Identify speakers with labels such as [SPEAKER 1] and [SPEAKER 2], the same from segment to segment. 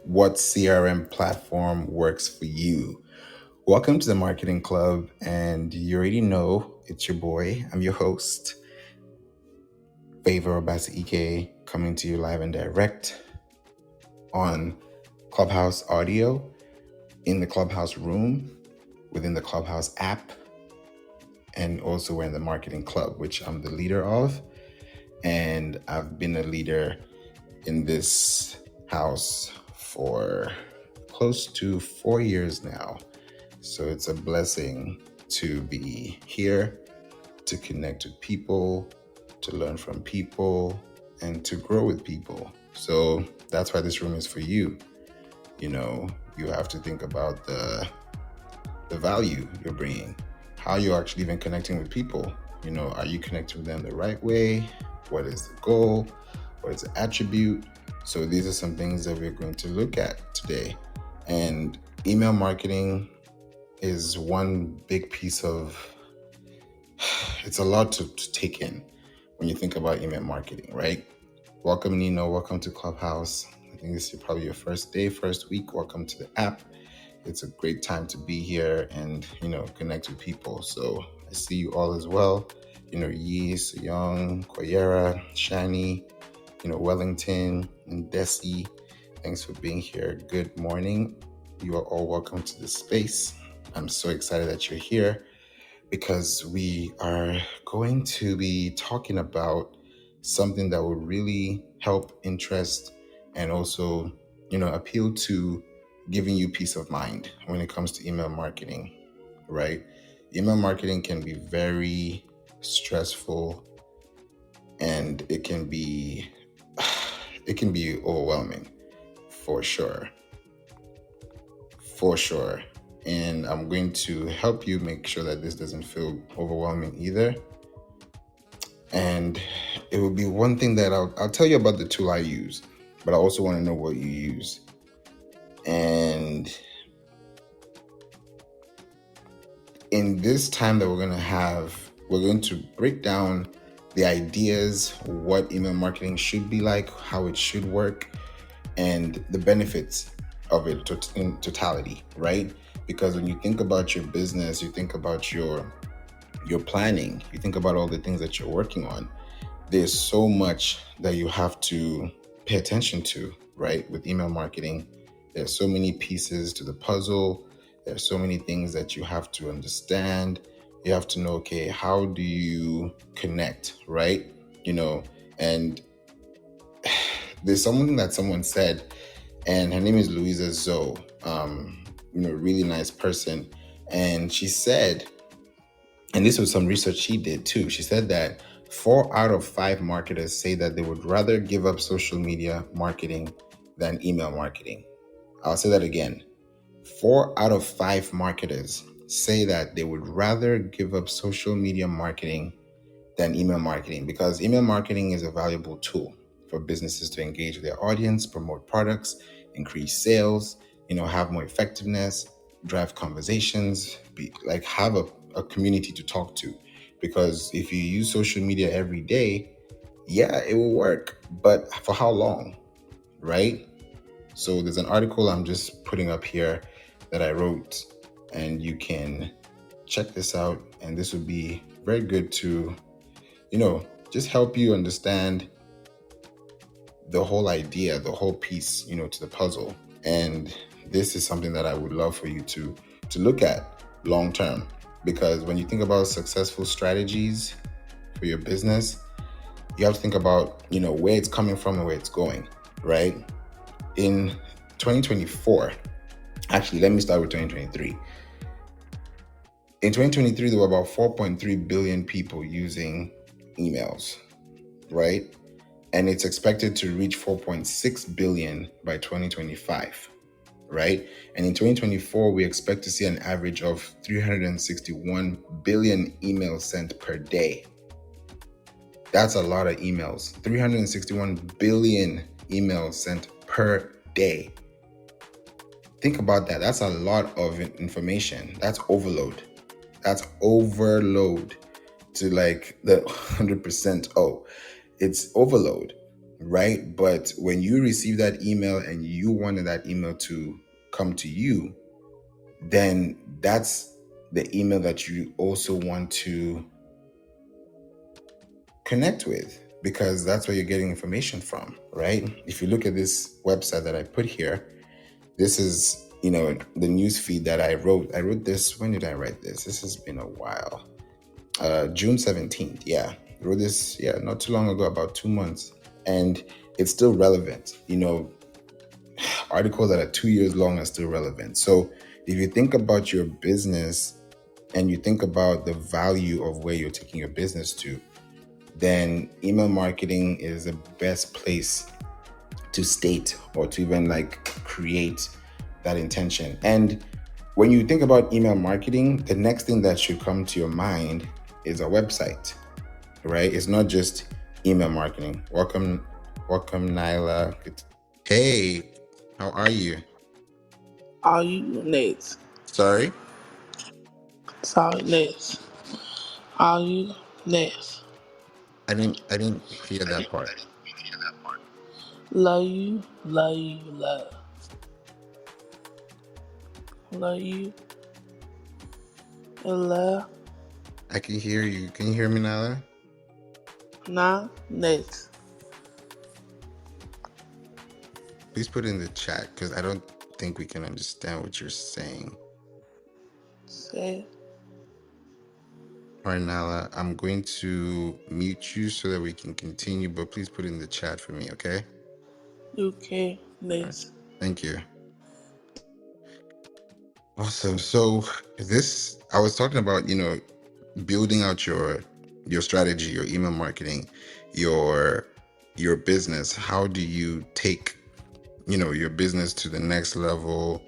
[SPEAKER 1] what CRM platform works for you. Welcome to the Marketing Club, and you already know it's your boy. I'm your host, Favour, coming to you live and direct on Clubhouse audio, in the Clubhouse room, within the Clubhouse app, and also we're in the Marketing Club, which I'm the leader of. And I've been a leader in this house for close to 4 years now. So it's a blessing to be here, to connect with people, to learn from people, and to grow with people. So that's why this room is for you. You know, you have to think about the value you're bringing, how you're actually even connecting with people. You know, are you connecting with them the right way? What is the goal? What is the attribute? So these are some things that we're going to look at today. And email marketing is one big piece of, it's a lot to take in when you think about email marketing, right? Welcome, Nino. Welcome to Clubhouse. I think this is probably your first day, first week. Welcome to the app. It's a great time to be here and, connect with people. So I see you all as well. Yi, Young, Koyera, Shani, Wellington, and Desi. Thanks for being here. Good morning. You are all welcome to this space. I'm so excited that you're here because we are going to be talking about something that will really help interest and also, appeal to giving you peace of mind when it comes to email marketing, right? Email marketing can be very stressful and it can be overwhelming for sure. And I'm going to help you make sure that this doesn't feel overwhelming either. And it will be one thing that I'll tell you about the tool I use, but I also want to know what you use. And in this time that we're going to break down the ideas, what email marketing should be like, how it should work, and the benefits of it in totality, right? Because when you think about your business, you think about your planning, you think about all the things that you're working on, there's so much that you have to pay attention to, right? With email marketing, there's so many pieces to the puzzle. There's so many things that you have to understand. You have to know, okay, how do you connect, right? And there's something that someone said, and her name is Louisa Zoe, really nice person. And she said, and this was some research she did too, she said that 4 out of 5 marketers say that they would rather give up social media marketing than email marketing. I'll say that again. 4 out of 5 marketers say that they would rather give up social media marketing than email marketing, because email marketing is a valuable tool for businesses to engage with their audience, promote products, increase sales, have more effectiveness, drive conversations, have a community to talk to. Because if you use social media every day, yeah, it will work, but for how long, right? So there's an article I'm just putting up here that I wrote, and you can check this out. And this would be very good to, just help you understand the whole idea, the whole piece, to the puzzle. And this is something that I would love for you to look at long term, because when you think about successful strategies for your business, you have to think about, where it's coming from and where it's going, right? In 2024, actually, let me start with 2023. In 2023, there were about 4.3 billion people using emails, right? And it's expected to reach 4.6 billion by 2025, right? And in 2024, we expect to see an average of 361 billion emails sent per day. That's a lot of emails. 361 billion emails sent per day. Think about that. That's a lot of information. That's overload. That's overload to like the 100%. Oh, it's overload, right? But when you receive that email and you wanted that email to come to you, then that's the email that you also want to connect with, because that's where you're getting information from, right? If you look at this website that I put here, this is, the news feed that I wrote. I wrote this, when did I write this? This has been a while. June 17th, yeah. I wrote this, not too long ago, about 2 months. And it's still relevant. Articles that are 2 years long are still relevant. So if you think about your business and you think about the value of where you're taking your business to, then email marketing is the best place to state or to even create that intention. And when you think about email marketing, the next thing that should come to your mind is a website, right? It's not just email marketing. Welcome, Nyla. Hey, how are you?
[SPEAKER 2] Are you next?
[SPEAKER 1] Sorry?
[SPEAKER 2] Sorry, next. Are you next?
[SPEAKER 1] I didn't hear that part.
[SPEAKER 2] Love you, love you, love. Love you, and love.
[SPEAKER 1] I can hear you. Can you hear me, Nyla?
[SPEAKER 2] Now, next.
[SPEAKER 1] Please put it in the chat, because I don't think we can understand what you're saying.
[SPEAKER 2] Say,
[SPEAKER 1] All right, Nala, I'm going to mute you so that we can continue, but please put it in the chat for me, okay?
[SPEAKER 2] okay,
[SPEAKER 1] All right.
[SPEAKER 2] next.
[SPEAKER 1] Thank you. Awesome. So I was talking about, building out your strategy, your email marketing, your business. How do you take, your business to the next level,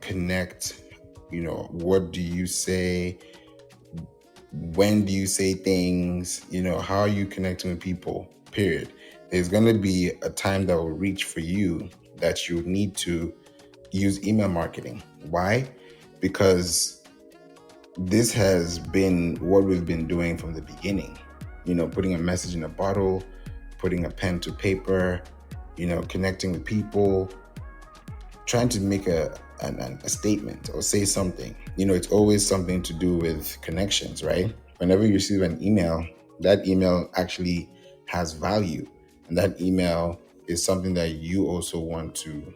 [SPEAKER 1] connect, what do you say? When do you say things? How are you connecting with people? Period. There's going to be a time that will reach for you that you need to use email marketing. Why? Because this has been what we've been doing from the beginning. Putting a message in a bottle, putting a pen to paper, connecting with people, trying to make a statement or say something. It's always something to do with connections, right? Whenever you receive an email, that email actually has value, and that email is something that you also want to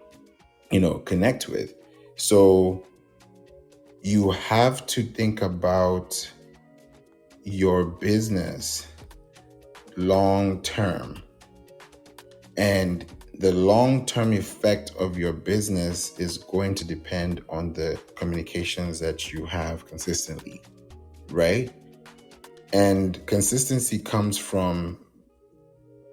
[SPEAKER 1] connect with. So you have to think about your business long term, and the long-term effect of your business is going to depend on the communications that you have consistently, right? And consistency comes from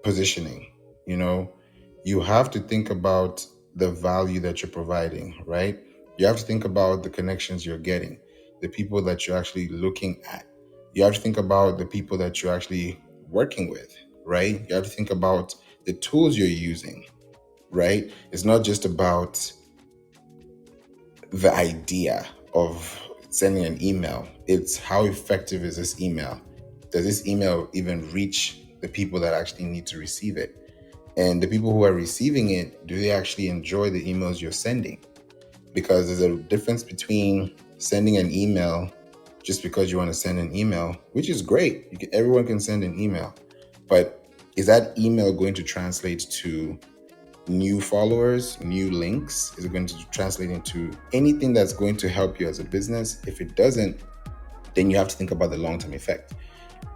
[SPEAKER 1] positioning. You have to think about the value that you're providing, right? You have to think about the connections you're getting, the people that you're actually looking at. You have to think about the people that you're actually working with, right? You have to think about the tools you're using, right? It's not just about the idea of sending an email. It's how effective is this email? Does this email even reach the people that actually need to receive it? And the people who are receiving it, do they actually enjoy the emails you're sending? Because there's a difference between sending an email just because you want to send an email, which is great. Everyone can send an email. But is that email going to translate to new followers, new links? Is it going to translate into anything that's going to help you as a business? If it doesn't, then you have to think about the long-term effect.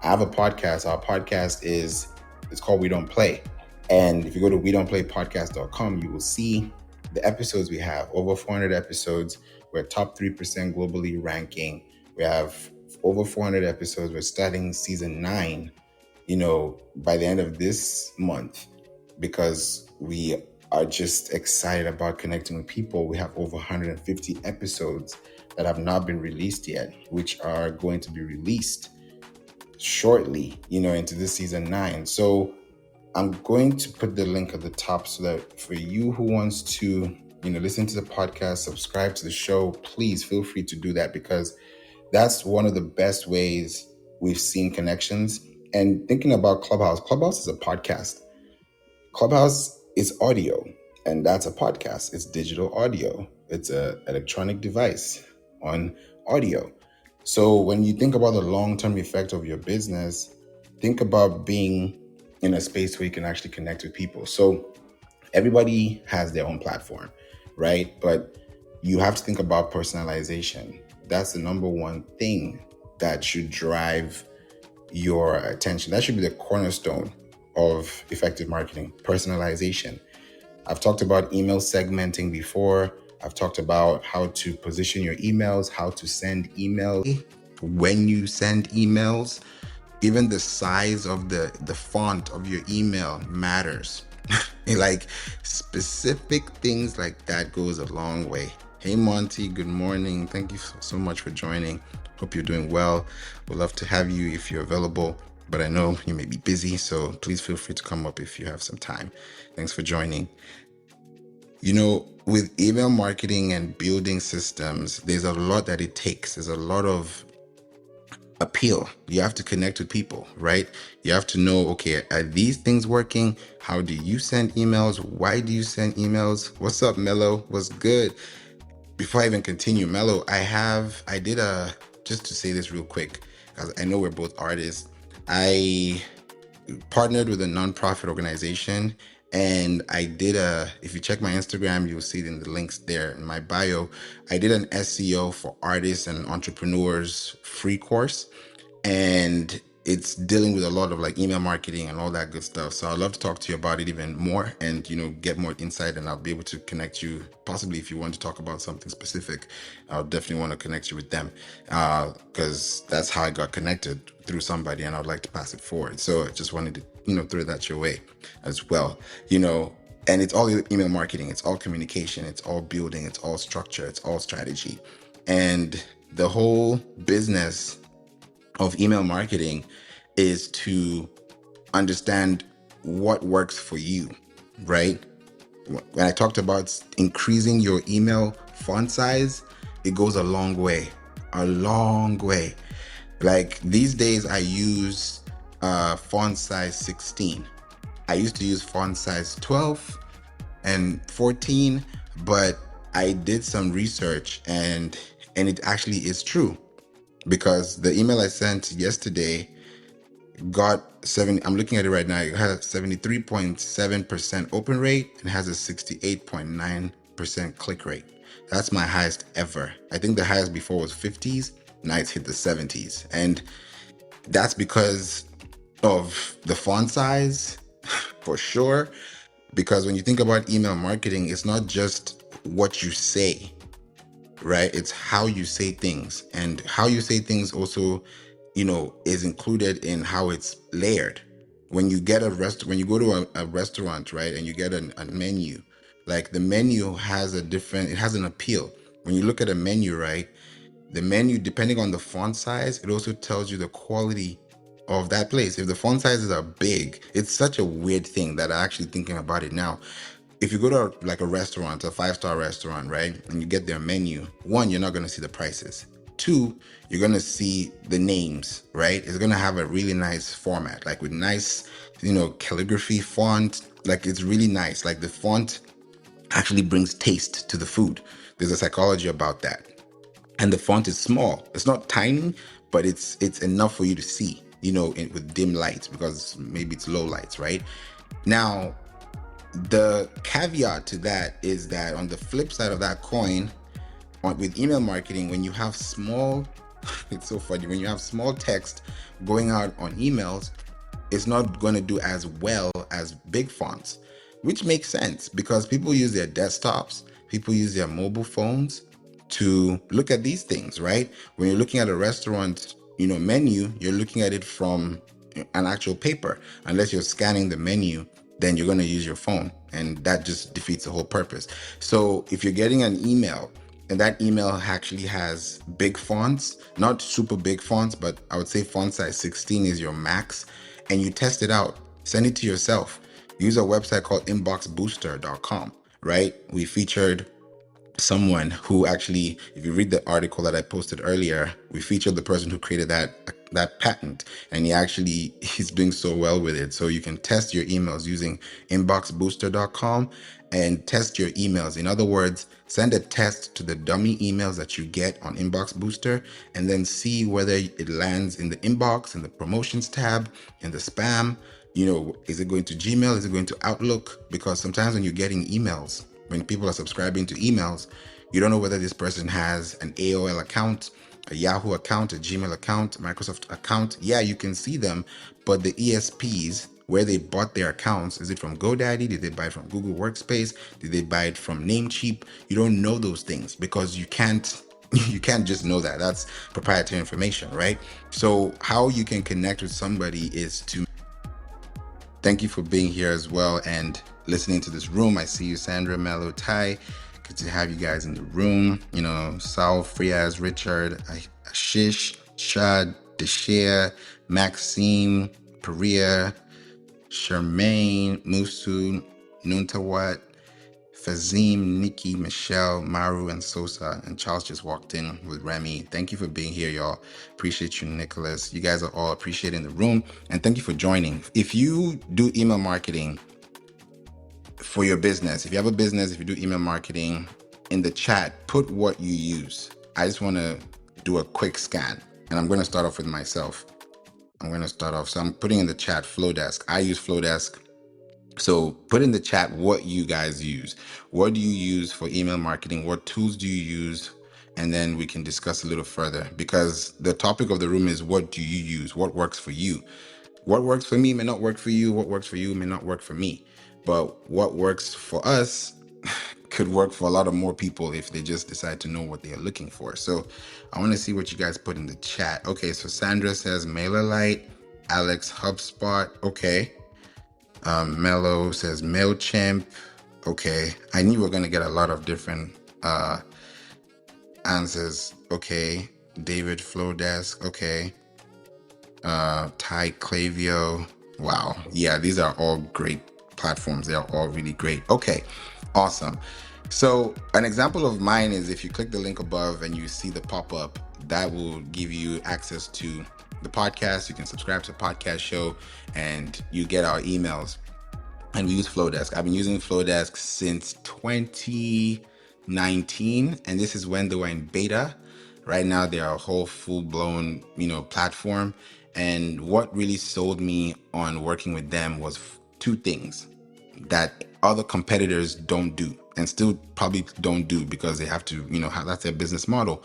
[SPEAKER 1] I have a podcast. Our podcast it's called We Don't Play. And if you go to wedon'tplaypodcast.com, you will see the episodes we have. Over 400 episodes. We're top 3% globally ranking. We have over 400 episodes. We're starting season 9, by the end of this month, because we are just excited about connecting with people. We have over 150 episodes that have not been released yet, which are going to be released shortly, into this season 9. So I'm going to put the link at the top so that for you who wants to, listen to the podcast, subscribe to the show, please feel free to do that, because that's one of the best ways we've seen connections. And thinking about Clubhouse is a podcast. Clubhouse is audio, and that's a podcast. It's digital audio. It's an electronic device on audio. So when you think about the long-term effect of your business, think about being in a space where you can actually connect with people. So everybody has their own platform, right? But you have to think about personalization. That's the number one thing that should drive your attention. That should be the cornerstone of effective marketing, personalization. I've talked about email segmenting before. I've talked about how to position your emails, how to send emails, when you send emails. Even the size of the font of your email matters. Like specific things like that goes a long way. Hey Monty, good morning. Thank you so much for joining. Hope you're doing well. Would love to have you if you're available, but I know you may be busy, so please feel free to come up if you have some time. Thanks for joining. You know, with email marketing and building systems, there's a lot that it takes. There's a lot of appeal. You have to connect with people, right? You have to know, okay, are these things working? How do you send emails? Why do you send emails? What's up, Melo? What's good? Before I even continue, Melo, just to say this real quick, because I know we're both artists. I partnered with a nonprofit organization, and if you check my Instagram, you'll see it in the links there in my bio. I did an SEO for artists and entrepreneurs free course, and it's dealing with a lot of like email marketing and all that good stuff. So I'd love to talk to you about it even more and, get more insight, and I'll be able to connect you. Possibly if you want to talk about something specific, I'll definitely want to connect you with them, because that's how I got connected, through somebody, and I'd like to pass it forward. So I just wanted to, throw that your way as well, and it's all email marketing. It's all communication. It's all building. It's all structure. It's all strategy. And the whole business of email marketing is to understand what works for you, right? When I talked about increasing your email font size, it goes a long way. Like these days, I use font size 16. I used to use font size 12 and 14, but I did some research and it actually is true, because the email I sent yesterday got I'm looking at it right now. It has a 73.7% open rate and has a 68.9% click rate. That's my highest ever. I think the highest before was 50s. Now it's hit the 70s. And that's because of the font size, for sure. Because when you think about email marketing, it's not just what you say, right? It's how you say things, and how you say things also, is included in how it's layered. When you get when you go to a restaurant, right, and you get a menu, like the menu has it has an appeal. When you look at a menu, right, the menu, depending on the font size, it also tells you the quality of that place. If the font sizes are big, it's such a weird thing that I'm actually thinking about it now. If you go to like a restaurant, a 5-star restaurant, right, and you get their menu, one, you're not going to see the prices. Two, you're going to see the names, right? It's going to have a really nice format, like with nice, calligraphy font. Like it's really nice. Like the font actually brings taste to the food. There's a psychology about that. And the font is small. It's not tiny, but it's enough for you to see, with dim lights, because maybe it's low lights, right? Now, the caveat to that is that on the flip side of that coin, with email marketing, when you have small, it's so funny, when you have small text going out on emails, it's not going to do as well as big fonts, which makes sense because people use their desktops, people use their mobile phones to look at these things, right? When you're looking at a restaurant, menu, you're looking at it from an actual paper. Unless you're scanning the menu, then you're going to use your phone, and that just defeats the whole purpose. So if you're getting an email and that email actually has big fonts, not super big fonts, but I would say font size 16 is your max, and you test it out, send it to yourself. Use a website called inboxbooster.com, right? We featured someone who actually, if you read the article that I posted earlier, we featured the person who created that that patent, and he's doing so well with it. So you can test your emails using inboxbooster.com and test your emails. In other words, send a test to the dummy emails that you get on Inbox Booster and then see whether it lands in the inbox, in the promotions tab, in the spam. Is it going to Gmail? Is it going to Outlook? Because sometimes when you're getting emails, when people are subscribing to emails, you don't know whether this person has an AOL account, a Yahoo account, a Gmail account, a Microsoft account. Yeah, you can see them, but the ESPs, where they bought their accounts, is it from GoDaddy? Did they buy it from Google Workspace? Did they buy it from Namecheap? You don't know those things because you can't just know that. That's proprietary information, right? So how you can connect with somebody is to thank you for being here as well and listening to this room. I see you, Sandra, Melo, Ty. Good to have you guys in the room. Sal, Friaz, Richard, Ashish, Shad, Deshare, Maxine, Perea, Charmaine, Musu, Nuntawat, Fazim, Nikki, Michelle, Maru, and Sosa. And Charles just walked in with Remy. Thank you for being here, y'all. Appreciate you, Nicholas. You guys are all appreciated in the room. And thank you for joining. If you do email marketing for your business, if you have a business, if you do email marketing, in the chat, put what you use. I just want to do a quick scan. And I'm going to start off with myself. So I'm putting in the chat Flodesk. I use Flodesk. So put in the chat what you guys use. What do you use for email marketing? What tools do you use? And then we can discuss a little further, because the topic of the room is, what do you use? What works for you? What works for me may not work for you. What works for you may not work for me. But what works for us could work for a lot of more people if they just decide to know what they are looking for. So I want to see what you guys put in the chat. Okay, so Sandra says MailerLite, Alex HubSpot. Okay. Melo says MailChimp. Okay. I knew we were going to get a lot of different answers. Okay. David Flodesk. Okay. Ty Klaviyo. Wow. Yeah, these are all great platforms. They are all really great. Okay. Awesome. So an example of mine is, if you click the link above and you see the pop-up, that will give you access to the podcast. You can subscribe to the podcast show and you get our emails. And we use Flodesk. I've been using Flodesk since 2019, and this is when they were in beta. Right now, they are a whole full-blown, platform. And what really sold me on working with them was two things that other competitors don't do, and still probably don't do, because they have to, that's their business model.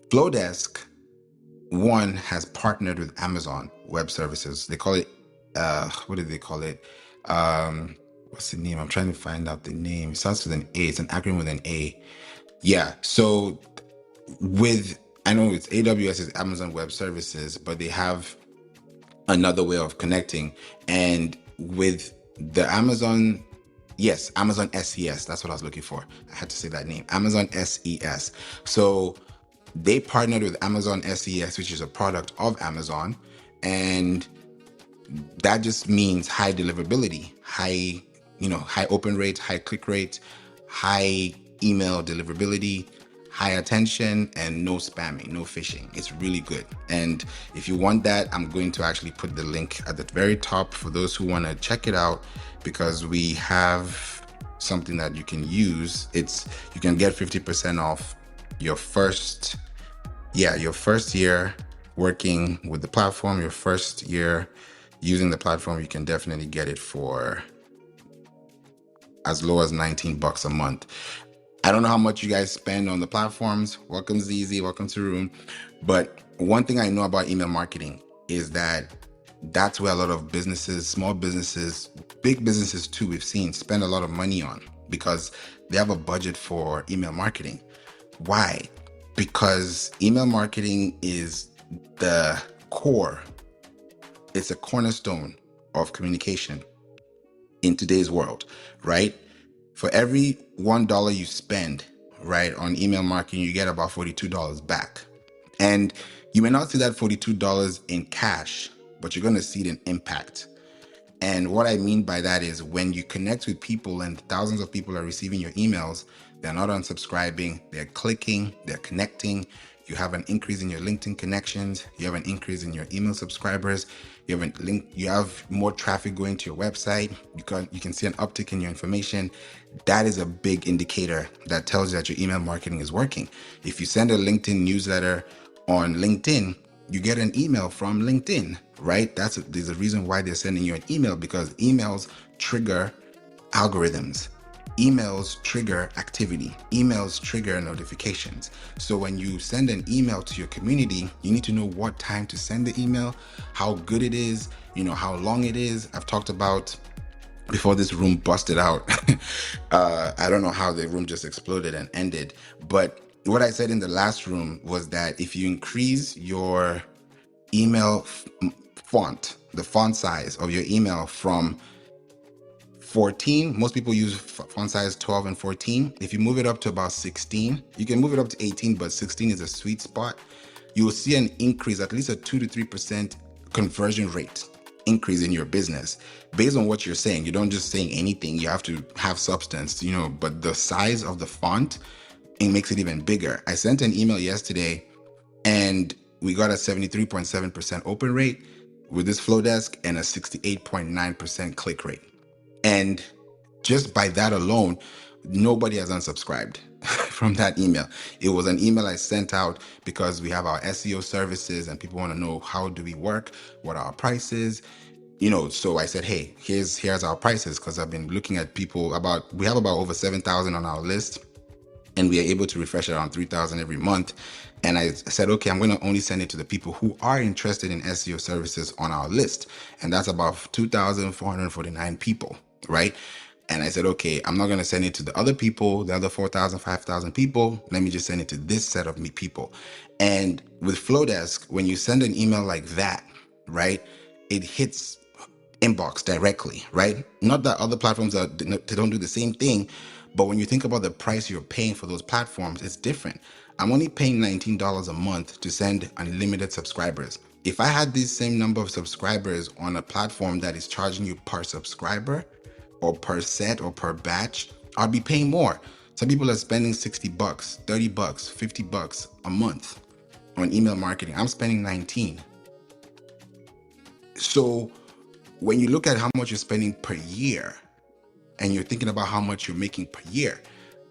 [SPEAKER 1] Flodesk, one, has partnered with Amazon Web Services. They call it, what do they call it? What's the name? I'm trying to find out the name. It starts with an A. It's an acronym with an A. Yeah. So I know it's AWS is Amazon Web Services, but they have another way of connecting. And with the Amazon SES, that's what I was looking for. I had to say that name, Amazon SES. So they partnered with Amazon SES, which is a product of Amazon. And that just means high deliverability, high open rate, high click rate, high email deliverability, high attention, and no spamming, no phishing. It's really good. And if you want that, I'm going to actually put the link at the very top for those who want to check it out, because we have something that you can use. You can get 50% off your first year working with the platform, your first year using the platform. You can definitely get it for as low as $19 a month. I don't know how much you guys spend on the platforms. Welcome, ZZ. Welcome to the room. But one thing I know about email marketing is that that's where a lot of businesses, small businesses, big businesses too, we've seen spend a lot of money on, because they have a budget for email marketing. Why? Because email marketing is the core. It's a cornerstone of communication in today's world, right? For every $1 you spend, right, on email marketing, you get about $42 back. And you may not see that $42 in cash, but you're going to see it in impact. And what I mean by that is, when you connect with people and thousands of people are receiving your emails, they're not unsubscribing, they're clicking, they're connecting, you have an increase in your LinkedIn connections, you have an increase in your email subscribers, you have more traffic going to your website, you can see an uptick in your information. That is a big indicator that tells you that your email marketing is working. If you send a LinkedIn newsletter on LinkedIn, you get an email from LinkedIn, right? There's a reason why they're sending you an email, because emails trigger algorithms. Emails trigger activity. Emails trigger notifications. So when you send an email to your community, you need to know what time to send the email, how good it is, how long it is. I've talked about before this room busted out. I don't know how the room just exploded and ended, but what I said in the last room was that if you increase your email font, the font size of your email from 14, most people use font size 12 and 14. If you move it up to about 16, you can move it up to 18, but 16 is a sweet spot. You will see an increase, at least a 2 to 3% conversion rate increase in your business based on what you're saying. You don't just saying anything, you have to have substance, but the size of the font, it makes it even bigger. I sent an email yesterday and we got a 73.7% open rate with this Flodesk and a 68.9% click rate. And just by that alone, nobody has unsubscribed from that email. It was an email I sent out because we have our SEO services and people want to know, how do we work? What are our prices? So I said, hey, here's our prices, because I've been looking at people we have about over 7,000 on our list, and we are able to refresh around 3,000 every month. And I said, okay, I'm going to only send it to the people who are interested in SEO services on our list. And that's about 2,449 people, right? And I said, okay, I'm not going to send it to the other people, the other 4,000, 5,000 people. Let me just send it to this set of people. And with Flodesk, when you send an email like that, right, it hits inbox directly, right? Not that other platforms they don't do the same thing, but when you think about the price you're paying for those platforms, it's different. I'm only paying $19 a month to send unlimited subscribers. If I had this same number of subscribers on a platform that is charging you per subscriber or per set or per batch, I'd be paying more. Some people are spending $60, $30, $50 a month on email marketing. I'm spending 19. So when you look at how much you're spending per year and you're thinking about how much you're making per year,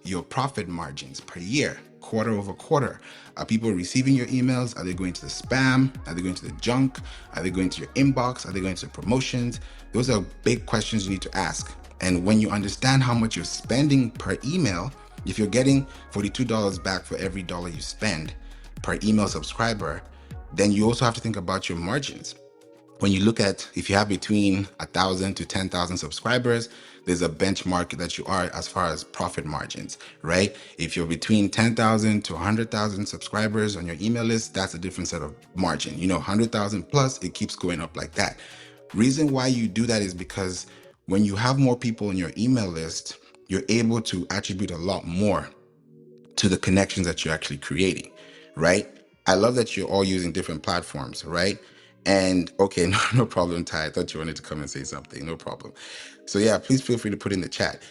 [SPEAKER 1] your profit margins per year, quarter over quarter, are people receiving your emails? Are they going to the spam? Are they going to the junk? Are they going to your inbox? Are they going to the promotions? Those are big questions you need to ask. And when you understand how much you're spending per email, if you're getting $42 back for every dollar you spend per email subscriber, then you also have to think about your margins. When you look at, if you have between 1,000 to 10,000 subscribers, there's a benchmark that you are as far as profit margins, right? If you're between 10,000 to 100,000 subscribers on your email list, that's a different set of margin. 100,000 plus, it keeps going up like that. Reason why you do that is because when you have more people on your email list, you're able to attribute a lot more to the connections that you're actually creating, right? I love that you're all using different platforms, right? And okay, no problem, Ty. I thought you wanted to come and say something. No problem. So yeah, please feel free to put in the chat.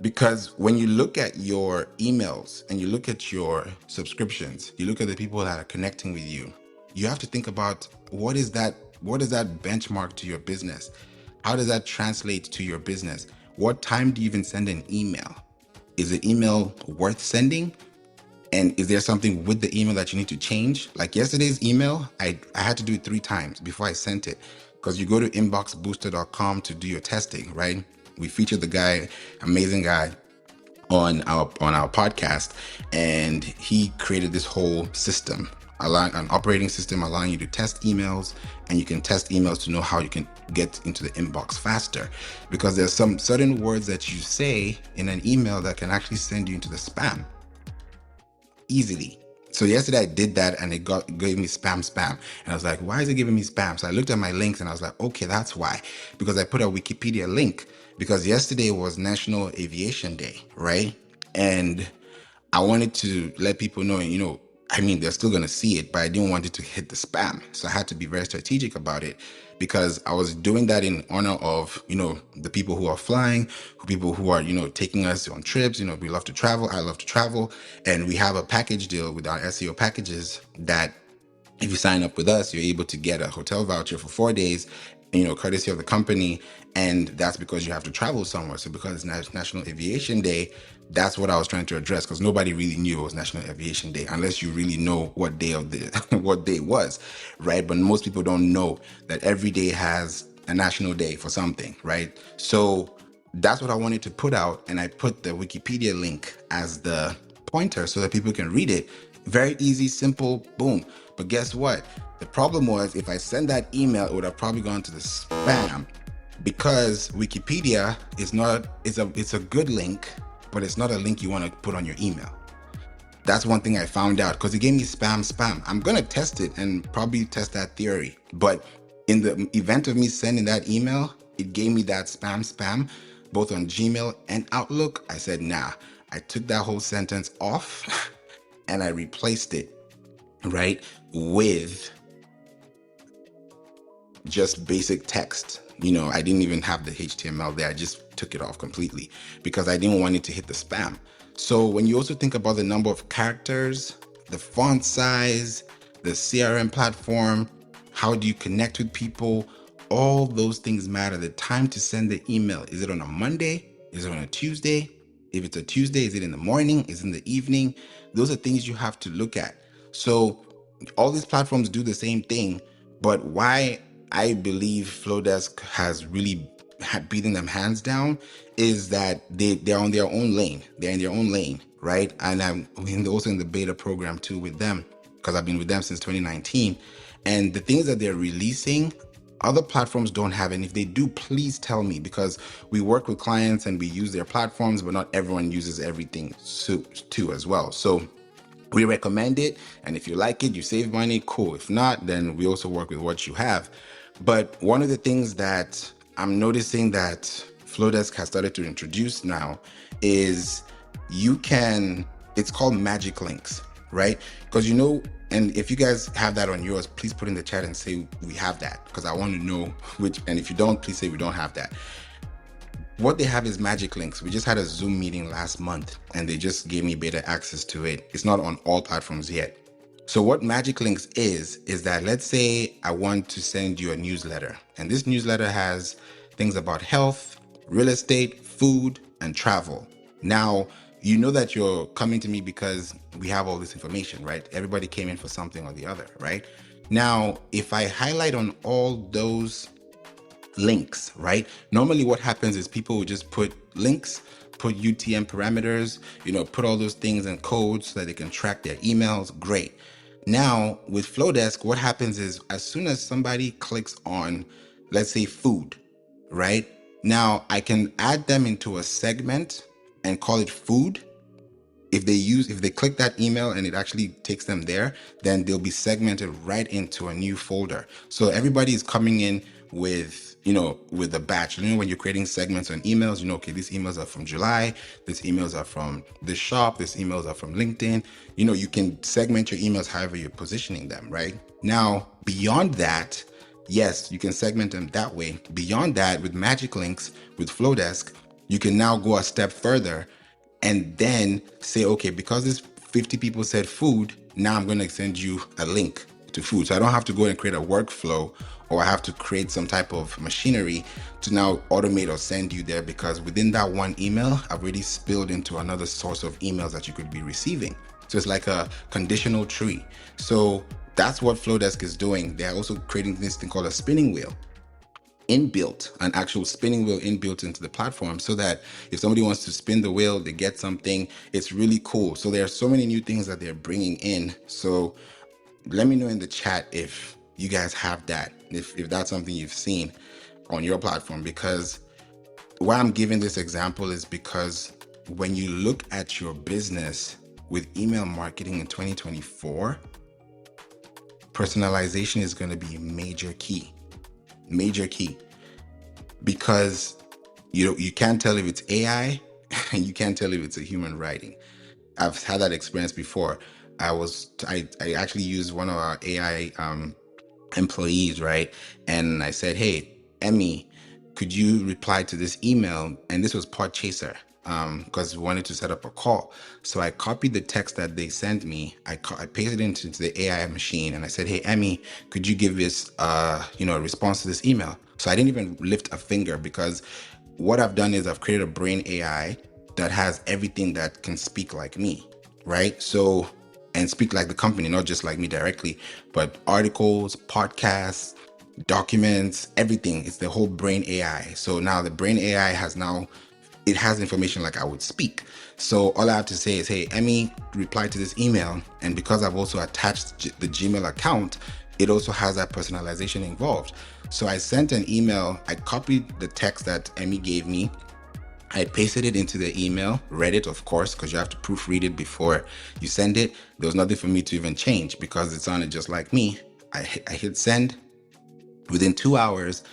[SPEAKER 1] Because when you look at your emails and you look at your subscriptions, you look at the people that are connecting with you, you have to think about what is that benchmark to your business? How does that translate to your business? What time do you even send an email? Is the email worth sending? And is there something with the email that you need to change? Like yesterday's email, I had to do it 3 times before I sent it, because you go to inboxbooster.com to do your testing, right? We featured the guy, amazing guy, on our podcast, and he created this whole system, an operating system allowing you to test emails, and you can test emails to know how you can get into the inbox faster, because there's some certain words that you say in an email that can actually send you into the spam easily. So yesterday I did that and it gave me spam. And I was like, why is it giving me spam? So I looked at my links and I was like, okay, that's why. Because I put a Wikipedia link, because yesterday was National Aviation Day, right? And I wanted to let people know, I mean, they're still going to see it, but I didn't want it to hit the spam. So I had to be very strategic about it because I was doing that in honor of, the people who are flying, people who are, taking us on trips. We love to travel. I love to travel. And we have a package deal with our SEO packages that if you sign up with us, you're able to get a hotel voucher for 4 days, courtesy of the company. And that's because you have to travel somewhere. So because it's National Aviation Day, that's what I was trying to address, because nobody really knew it was National Aviation Day unless you really know what day of the what day it was, right? But most people don't know that every day has a national day for something, right? So that's what I wanted to put out, and I put the Wikipedia link as the pointer so that people can read it. Very easy, simple, boom. But guess what? The problem was, if I send that email, it would have probably gone to the spam, because Wikipedia is not, it's a good link, but it's not a link you want to put on your email. That's one thing I found out, because it gave me spam. I'm going to test it and probably test that theory. But in the event of me sending that email, it gave me that spam, both on Gmail and Outlook. I said, nah. I took that whole sentence off and I replaced it, right, with just basic text. I didn't even have the HTML there. I just took it off completely because I didn't want it to hit the spam. So when you also think about the number of characters, the font size, the CRM platform, how do you connect with people? All those things matter. The time to send the email. Is it on a Monday? Is it on a Tuesday? If it's a Tuesday, is it in the morning? Is it in the evening? Those are things you have to look at. So all these platforms do the same thing, but why I believe Flodesk has really beaten them hands down is that they're on their own lane. They're in their own lane, right? And I'm also in the beta program too with them, because I've been with them since 2019. And the things that they're releasing, other platforms don't have. And if they do, please tell me, because we work with clients and we use their platforms, but not everyone uses everything too as well. So we recommend it. And if you like it, you save money, cool. If not, then we also work with what you have. But one of the things that I'm noticing that Flodesk has started to introduce now is it's called magic links, right? Because and if you guys have that on yours, please put in the chat and say we have that, because I want to know which, and if you don't, please say we don't have that. What they have is magic links. We just had a Zoom meeting last month and they just gave me beta access to it. It's not on all platforms yet. So what magic links is that, let's say I want to send you a newsletter, and this newsletter has things about health, real estate, food, and travel. Now, you know that you're coming to me because we have all this information, right? Everybody came in for something or the other, right? Now, if I highlight on all those links, right? Normally what happens is people will just put links, put UTM parameters, put all those things in codes so that they can track their emails. Great. Now with Flodesk, what happens is as soon as somebody clicks on, let's say, food, right? Now I can add them into a segment and call it food. If they click that email and it actually takes them there, then they'll be segmented right into a new folder. So everybody is coming in with a batch. When you're creating segments on emails, okay, these emails are from July, these emails are from this shop, these emails are from LinkedIn. You can segment your emails however you're positioning them, right? Now, beyond that, yes, you can segment them that way. Beyond that, with magic links, with Flodesk, you can now go a step further and then say, okay, because this 50 people said food, now I'm going to send you a link to food. So I don't have to go and create a workflow, or I have to create some type of machinery to now automate or send you there, because within that one email, I've already spilled into another source of emails that you could be receiving. So it's like a conditional tree. So that's what Flodesk is doing. They're also creating this thing called a spinning wheel. Inbuilt, an actual spinning wheel inbuilt into the platform, so that if somebody wants to spin the wheel, they get something. It's really cool. So there are so many new things that they're bringing in. So let me know in the chat if you guys have that, if that's something you've seen on your platform, because why I'm giving this example is because when you look at your business with email marketing in 2024, personalization is going to be a major key, because you can't tell if it's AI and you can't tell if it's a human writing. I've had that experience before. I actually used one of our AI employees, right? And I said, hey, Emmy, could you reply to this email? And this was Podchaser, because we wanted to set up a call. So I copied the text that they sent me. I pasted it into the AI machine, and I said, hey, Emmy, could you give this, a response to this email? So I didn't even lift a finger, because what I've done is I've created a brain AI that has everything that can speak like me, right? So, and speak like the company, not just like me directly, but articles, podcasts, documents, everything. It's the whole brain AI. So now the brain AI it has information like I would speak. So all I have to say is, hey, Emmy, reply to this email. And because I've also attached the Gmail account, it also has that personalization involved. So I sent an email, I copied the text that Emmy gave me, I pasted it into the email, read it, of course, because you have to proofread it before you send it. There was nothing for me to even change because it sounded just like me. I hit send. Within 2 hours,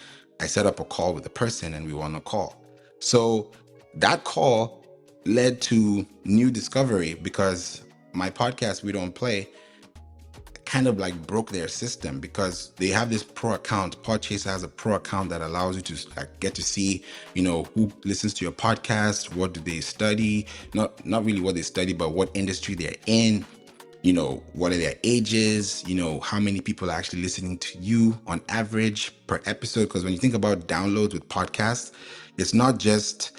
[SPEAKER 1] I set up a call with the person and we were on a call. So that call led to new discovery, because my podcast, We Don't Play, kind of like broke their system, because they have this pro account. Podchaser has a pro account that allows you to like get to see, who listens to your podcast, what do they study, not really what they study, but what industry they're in, what are their ages, how many people are actually listening to you on average per episode. Because when you think about downloads with podcasts, it's not just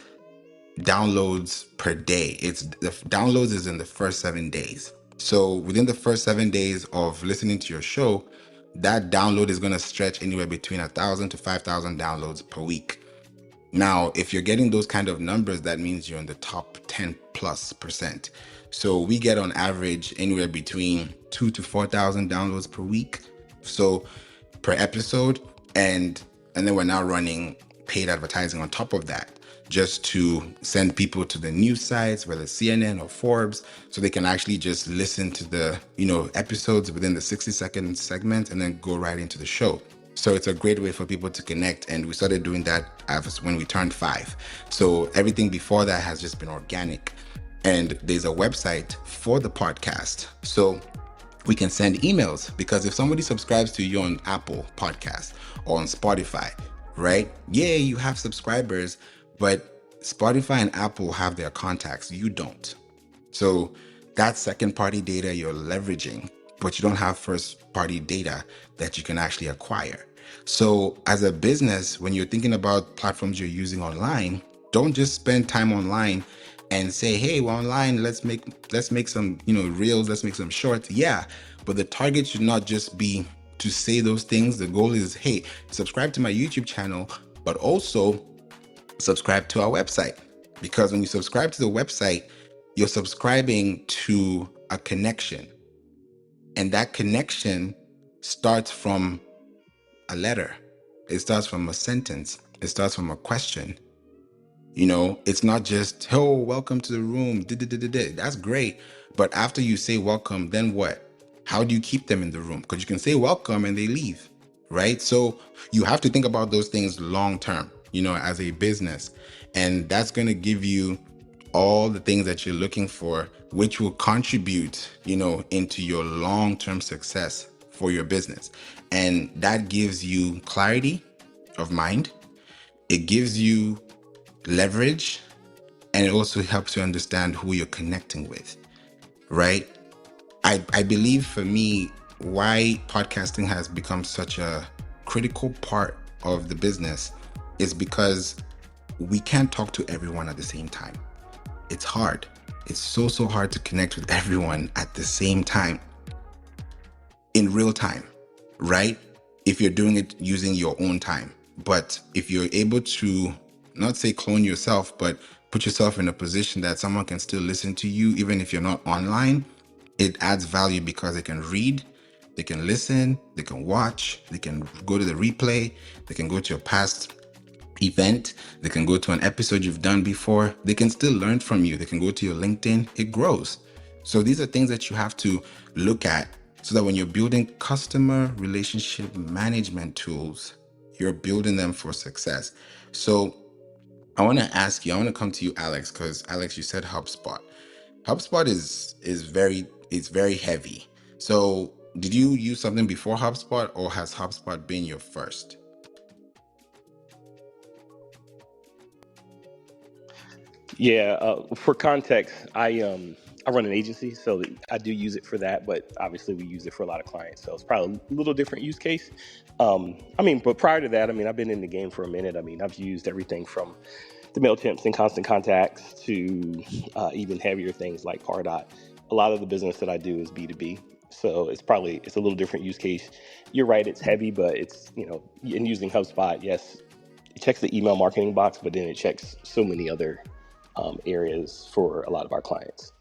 [SPEAKER 1] downloads per day. It's the downloads is in the first 7 days. So within the first 7 days of listening to your show, that download is going to stretch anywhere between 1,000 to 5,000 downloads per week. Now, if you're getting those kind of numbers, that means you're in the top 10+%. So we get on average anywhere between 2,000 to 4,000 downloads per week. So per episode. And then we're now running paid advertising on top of that, just to send people to the news sites, whether CNN or Forbes, so they can actually just listen to the, episodes within the 60-second segment and then go right into the show. So it's a great way for people to connect. And we started doing that when we turned 5. So everything before that has just been organic. And there's a website for the podcast. So we can send emails, because if somebody subscribes to you on Apple Podcasts or on Spotify, right? Yeah, you have subscribers, but Spotify and Apple have their contacts. You don't. So that's second party data you're leveraging, but you don't have first party data that you can actually acquire. So as a business, when you're thinking about platforms you're using online, don't just spend time online and say, hey, we're online, let's make some, reels, let's make some shorts. Yeah, but the target should not just be to say those things. The goal is, hey, subscribe to my YouTube channel, but also subscribe to our website. Because when you subscribe to the website, you're subscribing to a connection. And that connection starts from a letter. It starts from a sentence. It starts from a question. It's not just, oh, welcome to the room. That's great. But after you say welcome, then what? How do you keep them in the room? Because you can say welcome and they leave, right? So you have to think about those things long term, as a business. And that's going to give you all the things that you're looking for, which will contribute, into your long-term success for your business. And that gives you clarity of mind. It gives you leverage, and it also helps you understand who you're connecting with, right? I believe, for me, why podcasting has become such a critical part of the business is because we can't talk to everyone at the same time. It's hard. It's so hard to connect with everyone at the same time in real time, right? If you're doing it using your own time. But if you're able to, not say clone yourself, but put yourself in a position that someone can still listen to you, even if you're not online, it adds value, because they can read, they can listen, they can watch, they can go to the replay, they can go to your past event, they can go to an episode you've done before, they can still learn from you, they can go to your LinkedIn, it grows. So these are things that you have to look at, so that when you're building customer relationship management tools, you're building them for success. So I want to come to you, Alex, because Alex, you said HubSpot. HubSpot is very It's very heavy. So did you use something before HubSpot, or has HubSpot been your first?
[SPEAKER 3] Yeah, for context, I run an agency, so I do use it for that. But obviously, we use it for a lot of clients, so it's probably a little different use case. But prior to that, I've been in the game for a minute. I've used everything from the MailChimps and Constant Contacts to even heavier things like Pardot. A lot of the business that I do is B2B, so it's a little different use case. You're right, it's heavy, but it's in using HubSpot, yes, it checks the email marketing box, but then it checks so many other areas for a lot of our clients.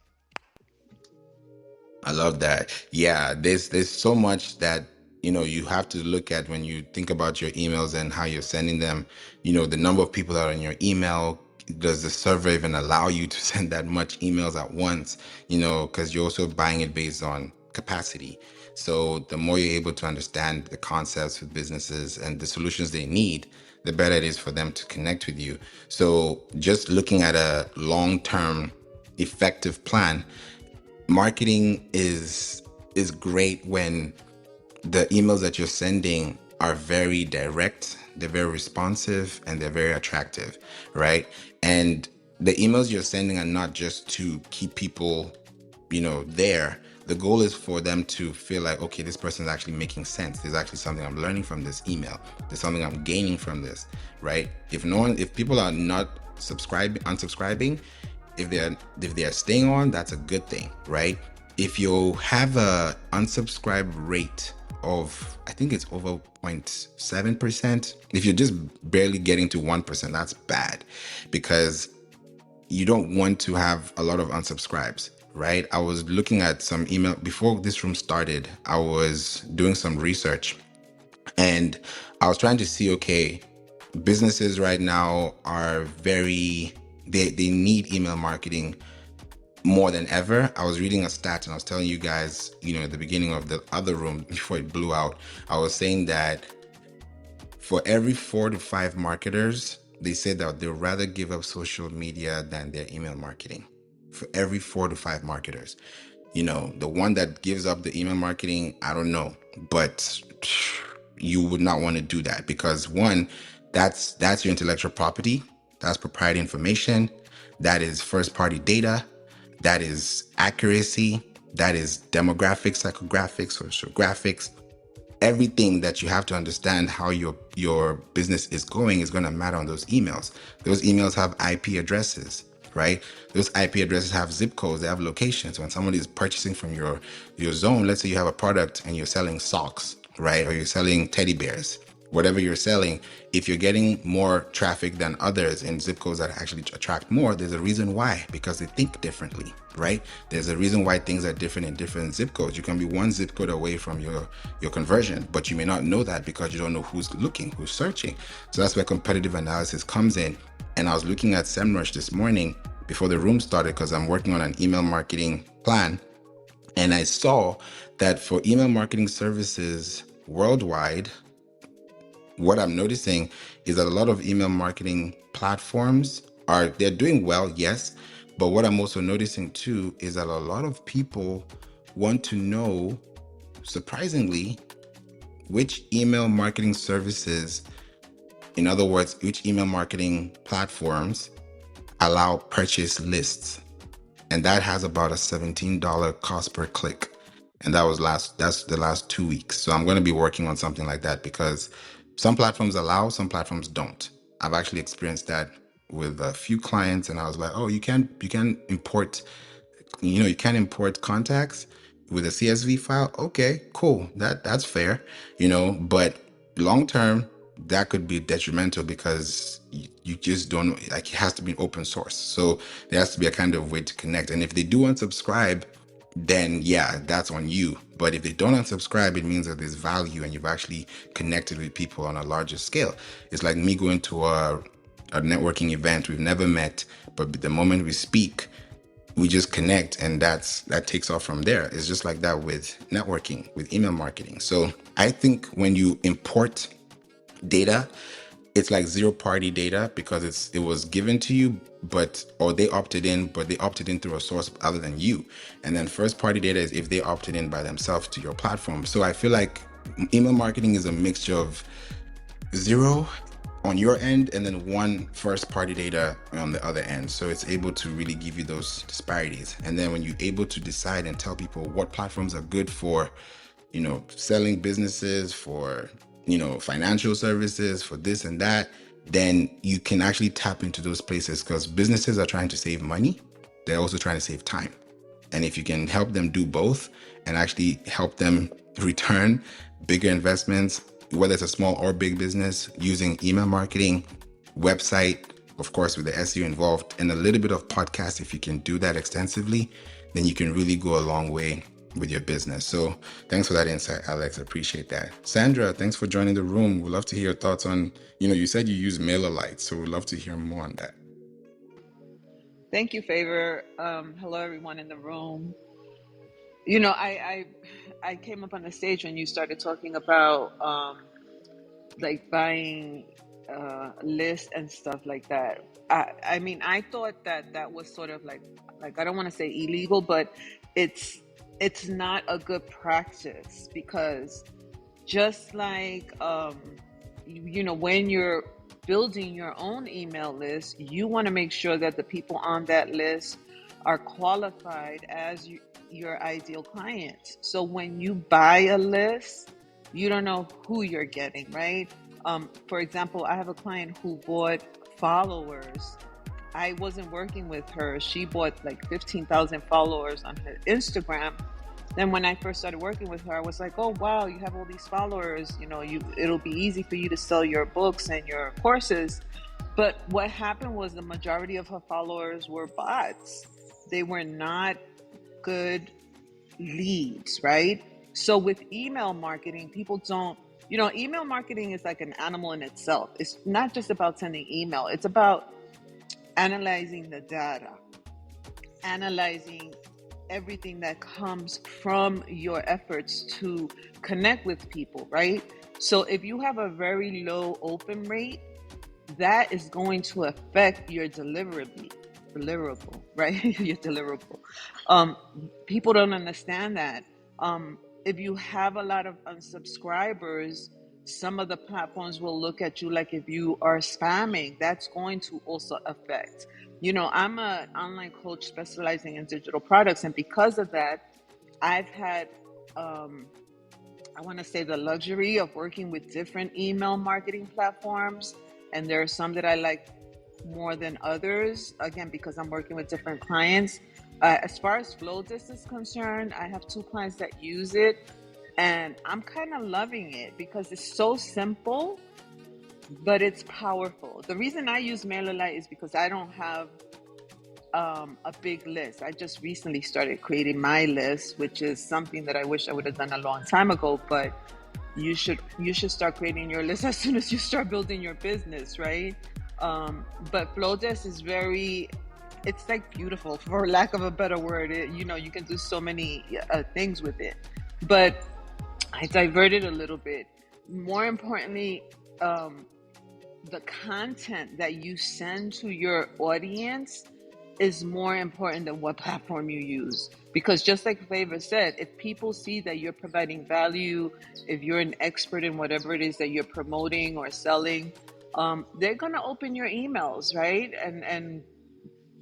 [SPEAKER 1] I love that. Yeah, there's so much that you have to look at when you think about your emails and how you're sending them. The number of people that are in your email. Does the server even allow you to send that much emails at once? Because you're also buying it based on capacity. So the more you're able to understand the concepts with businesses and the solutions they need, the better it is for them to connect with you. So just looking at a long-term effective plan, marketing is great when the emails that you're sending are very direct, they're very responsive, and they're very attractive, right? And the emails you're sending are not just to keep people there. The goal is for them to feel like, okay, this person is actually making sense. There's actually something I'm learning from this email. There's something I'm gaining from this, right? If people are not unsubscribing, if they are staying on, that's a good thing, right? If you have a unsubscribe rate of, I think it's over 0.7%, if you're just barely getting to 1%, that's bad, because you don't want to have a lot of unsubscribes, right? I was looking at some email before this room started. I was doing some research and I was trying to see, okay, businesses right now are they need email marketing more than ever. I was reading a stat and I was telling you guys, at the beginning of the other room before it blew out, I was saying that for every 4 to 5 marketers, they said that they'd rather give up social media than their email marketing. For every 4 to 5 marketers. The one that gives up the email marketing, I don't know, but you would not want to do that, because one, that's your intellectual property, that's proprietary information, that is first party data, that is accuracy, that is demographics, psychographics, social graphics. Everything that you have to understand how your business is going is going to matter on those emails. Those emails have IP addresses, right? Those IP addresses have zip codes, they have locations. When somebody is purchasing from your zone, let's say you have a product and you're selling socks, right? Or you're selling teddy bears, whatever you're selling, if you're getting more traffic than others in zip codes that actually attract more, there's a reason why, because they think differently, right? There's a reason why things are different in different zip codes. You can be one zip code away from your conversion, but you may not know that because you don't know who's looking, who's searching. So that's where competitive analysis comes in. And I was looking at SEMrush this morning before the room started, because I'm working on an email marketing plan. And I saw that for email marketing services worldwide, what I'm noticing is that a lot of email marketing platforms they're doing well, yes. But what I'm also noticing too is that a lot of people want to know, surprisingly, which email marketing services, in other words, which email marketing platforms allow purchase lists. And that has about a $17 cost per click. And that's the last 2 weeks. So I'm going to be working on something like that, because some platforms allow, some platforms don't. I've actually experienced that with a few clients, and I was like, oh, you can import, you can import contacts with a CSV file. Okay, cool. That's fair, but long term, that could be detrimental, because you just don't, like, it has to be open source. So there has to be a kind of way to connect. And if they do unsubscribe, then yeah, that's on you. But if they don't unsubscribe, it means that there's value and you've actually connected with people on a larger scale. It's like me going to a networking event. We've never met, but the moment we speak, we just connect, and that takes off from there. It's just like that with networking, with email marketing. So I think when you import data, it's like zero party data because it was given to you, or they opted in, but they opted in through a source other than you. And then first party data is if they opted in by themselves to your platform. So I feel like email marketing is a mixture of zero on your end and then one first party data on the other end. So it's able to really give you those disparities. And then when you're able to decide and tell people what platforms are good for, selling businesses, for, financial services, for this and that, then you can actually tap into those places because businesses are trying to save money. They're also trying to save time. And if you can help them do both and actually help them return bigger investments, whether it's a small or big business, using email marketing, website, of course, with the SEO involved, and a little bit of podcast, if you can do that extensively, then you can really go a long way with your business. So thanks for that insight, Alex. I appreciate that. Sandra, thanks for joining the room. We'd love to hear your thoughts on, you said you use MailerLite, so we'd love to hear more on that.
[SPEAKER 4] Thank you, Favour. Hello, everyone in the room. I came up on the stage when you started talking about like buying lists and stuff like that. I mean, I thought that was sort of like I don't want to say illegal, but it's not a good practice because just like when you're building your own email list, you want to make sure that the people on that list are qualified as your ideal clients. So when you buy a list, you don't know who you're getting, right? For example, I have a client who bought followers. I wasn't working with her. She bought like 15,000 followers on her Instagram. Then when I first started working with her, I was like, oh, wow, you have all these followers. It'll be easy for you to sell your books and your courses. But what happened was the majority of her followers were bots. They were not good leads, right? So with email marketing, people don't, email marketing is like an animal in itself. It's not just about sending email. It's about analyzing the data, analyzing everything that comes from your efforts to connect with people, right? So if you have a very low open rate, that is going to affect your deliverable, right? Your deliverable. People don't understand that. If you have a lot of unsubscribers, some of the platforms will look at you like if you are spamming. That's going to also affect. I'm an online coach specializing in digital products. And because of that, I've had, I want to say, the luxury of working with different email marketing platforms. And there are some that I like more than others, again, because I'm working with different clients. As far as Flodesk is concerned, I have 2 clients that use it. And I'm kind of loving it because it's so simple, but it's powerful. The reason I use MailerLite is because I don't have a big list. I just recently started creating my list, which is something that I wish I would have done a long time ago. But you should start creating your list as soon as you start building your business, right? But Flodesk is it's like beautiful, for lack of a better word. You can do so many things with it. But I diverted a little bit. More importantly, the content that you send to your audience is more important than what platform you use. Because just like Favour said, if people see that you're providing value, if you're an expert in whatever it is that you're promoting or selling, they're going to open your emails, right? And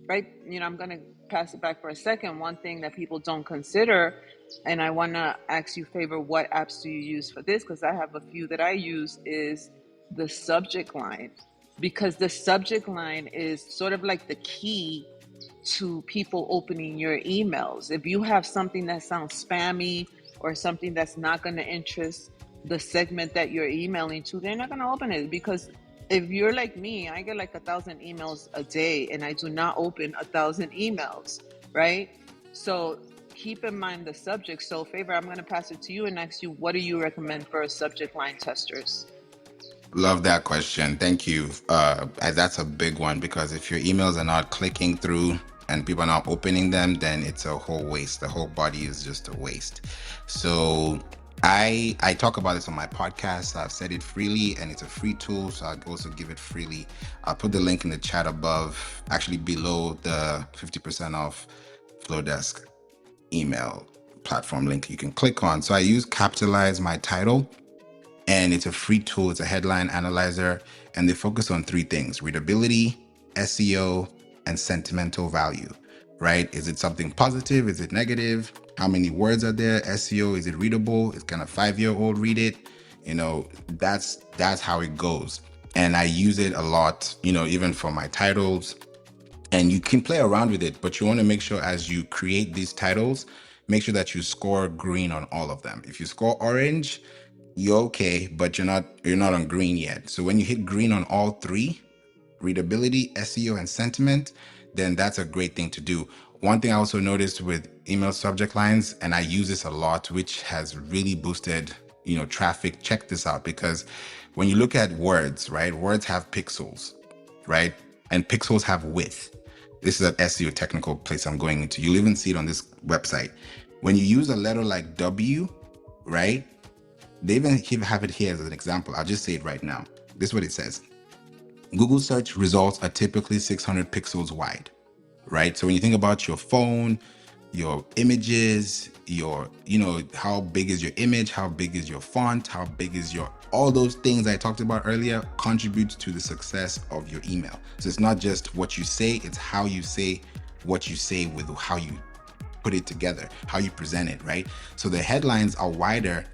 [SPEAKER 4] right, I'm going to pass it back for a second. One thing that people don't consider, and I want to ask you, Favour, what apps do you use for this? Because I have a few that I use, is the subject line. Because the subject line is sort of like the key to people opening your emails. If you have something that sounds spammy or something that's not going to interest the segment that you're emailing to, they're not going to open it. Because if you're like me, I get like 1,000 emails a day and I do not open 1,000 emails, right? So keep in mind the subject. So Favour, I'm going to pass it to you and ask you, what do you recommend for subject line testers?
[SPEAKER 1] Love that question. Thank you. That's a big one because if your emails are not clicking through and people are not opening them, then it's a whole waste. The whole body is just a waste. So I talk about this on my podcast. I've said it freely, and it's a free tool, so I'd also give it freely. I'll put the link in the chat above, actually below the 50% off Flodesk email platform link you can click on. So I use Capitalize My Title, and it's a free tool. It's a headline analyzer, and they focus on three things: readability, SEO, and sentimental value, right? Is it something positive? Is it negative? How many words are there? SEO, is it readable? It's kind of 5-year-old read it. That's how it goes. And I use it a lot, even for my titles. And you can play around with it, but you want to make sure as you create these titles, make sure that you score green on all of them. If you score orange, you're okay, but you're not on green yet. So when you hit green on all three, readability, SEO, and sentiment, then that's a great thing to do. One thing I also noticed with email subject lines, and I use this a lot, which has really boosted, traffic. Check this out, because when you look at words, right? Words have pixels, right? And pixels have width. This is an SEO technical place I'm going into. You'll even see it on this website. When you use a letter like W, right? They even have it here as an example. I'll just say it right now. This is what it says. Google search results are typically 600 pixels wide, right? So when you think about your phone, your images, how big is your image, how big is your font, how big is all those things I talked about earlier contribute to the success of your email. So it's not just what you say, it's how you say what you say with how you put it together, how you present it, right? So the headlines are wider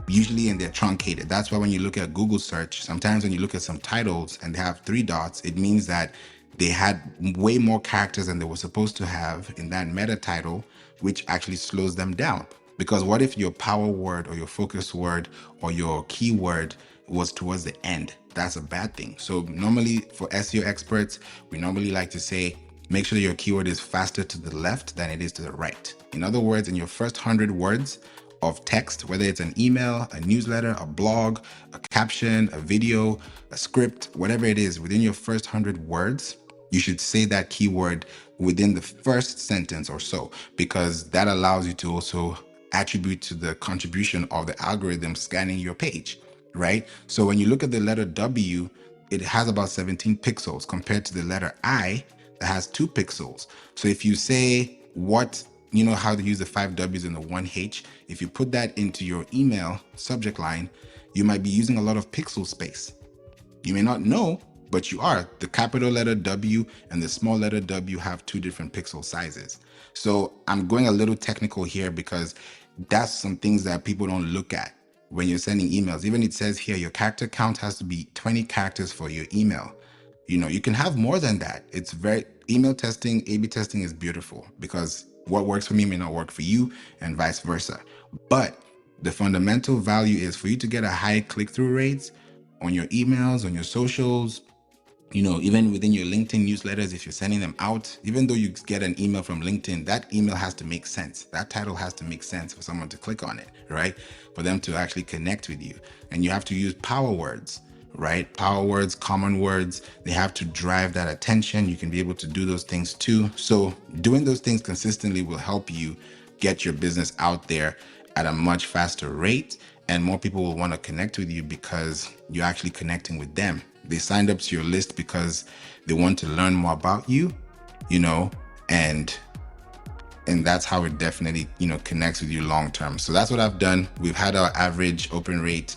[SPEAKER 1] usually, and they're truncated. That's why when you look at Google search, sometimes when you look at some titles and they have 3 dots, it means that they had way more characters than they were supposed to have in that meta title, which actually slows them down. Because what if your power word or your focus word or your keyword was towards the end? That's a bad thing. So normally for SEO experts, we normally like to say, make sure your keyword is faster to the left than it is to the right. In other words, in your first 100 words of text, whether it's an email, a newsletter, a blog, a caption, a video, a script, whatever it is, within your first 100 words, you should say that keyword within the first sentence or so, because that allows you to also attribute to the contribution of the algorithm scanning your page, right? So when you look at the letter W, it has about 17 pixels compared to the letter I that has 2 pixels. So if you say how to use the 5 W's and the 1 H, if you put that into your email subject line, you might be using a lot of pixel space. You may not know, but you are. The capital letter W and the small letter W have 2 different pixel sizes. So I'm going a little technical here because that's some things that people don't look at when you're sending emails. Even it says here, your character count has to be 20 characters for your email. You can have more than that. Email testing, A/B testing is beautiful because what works for me may not work for you and vice versa. But the fundamental value is for you to get a high click-through rates on your emails, on your socials, even within your LinkedIn newsletters, if you're sending them out, even though you get an email from LinkedIn, that email has to make sense. That title has to make sense for someone to click on it, right? For them to actually connect with you. And you have to use power words, right? Power words, common words, they have to drive that attention. You can be able to do those things too. So doing those things consistently will help you get your business out there at a much faster rate, and more people will want to connect with you because you're actually connecting with them. They signed up to your list because they want to learn more about you, and that's how it definitely, connects with you long term. So that's what I've done. We've had our average open rate,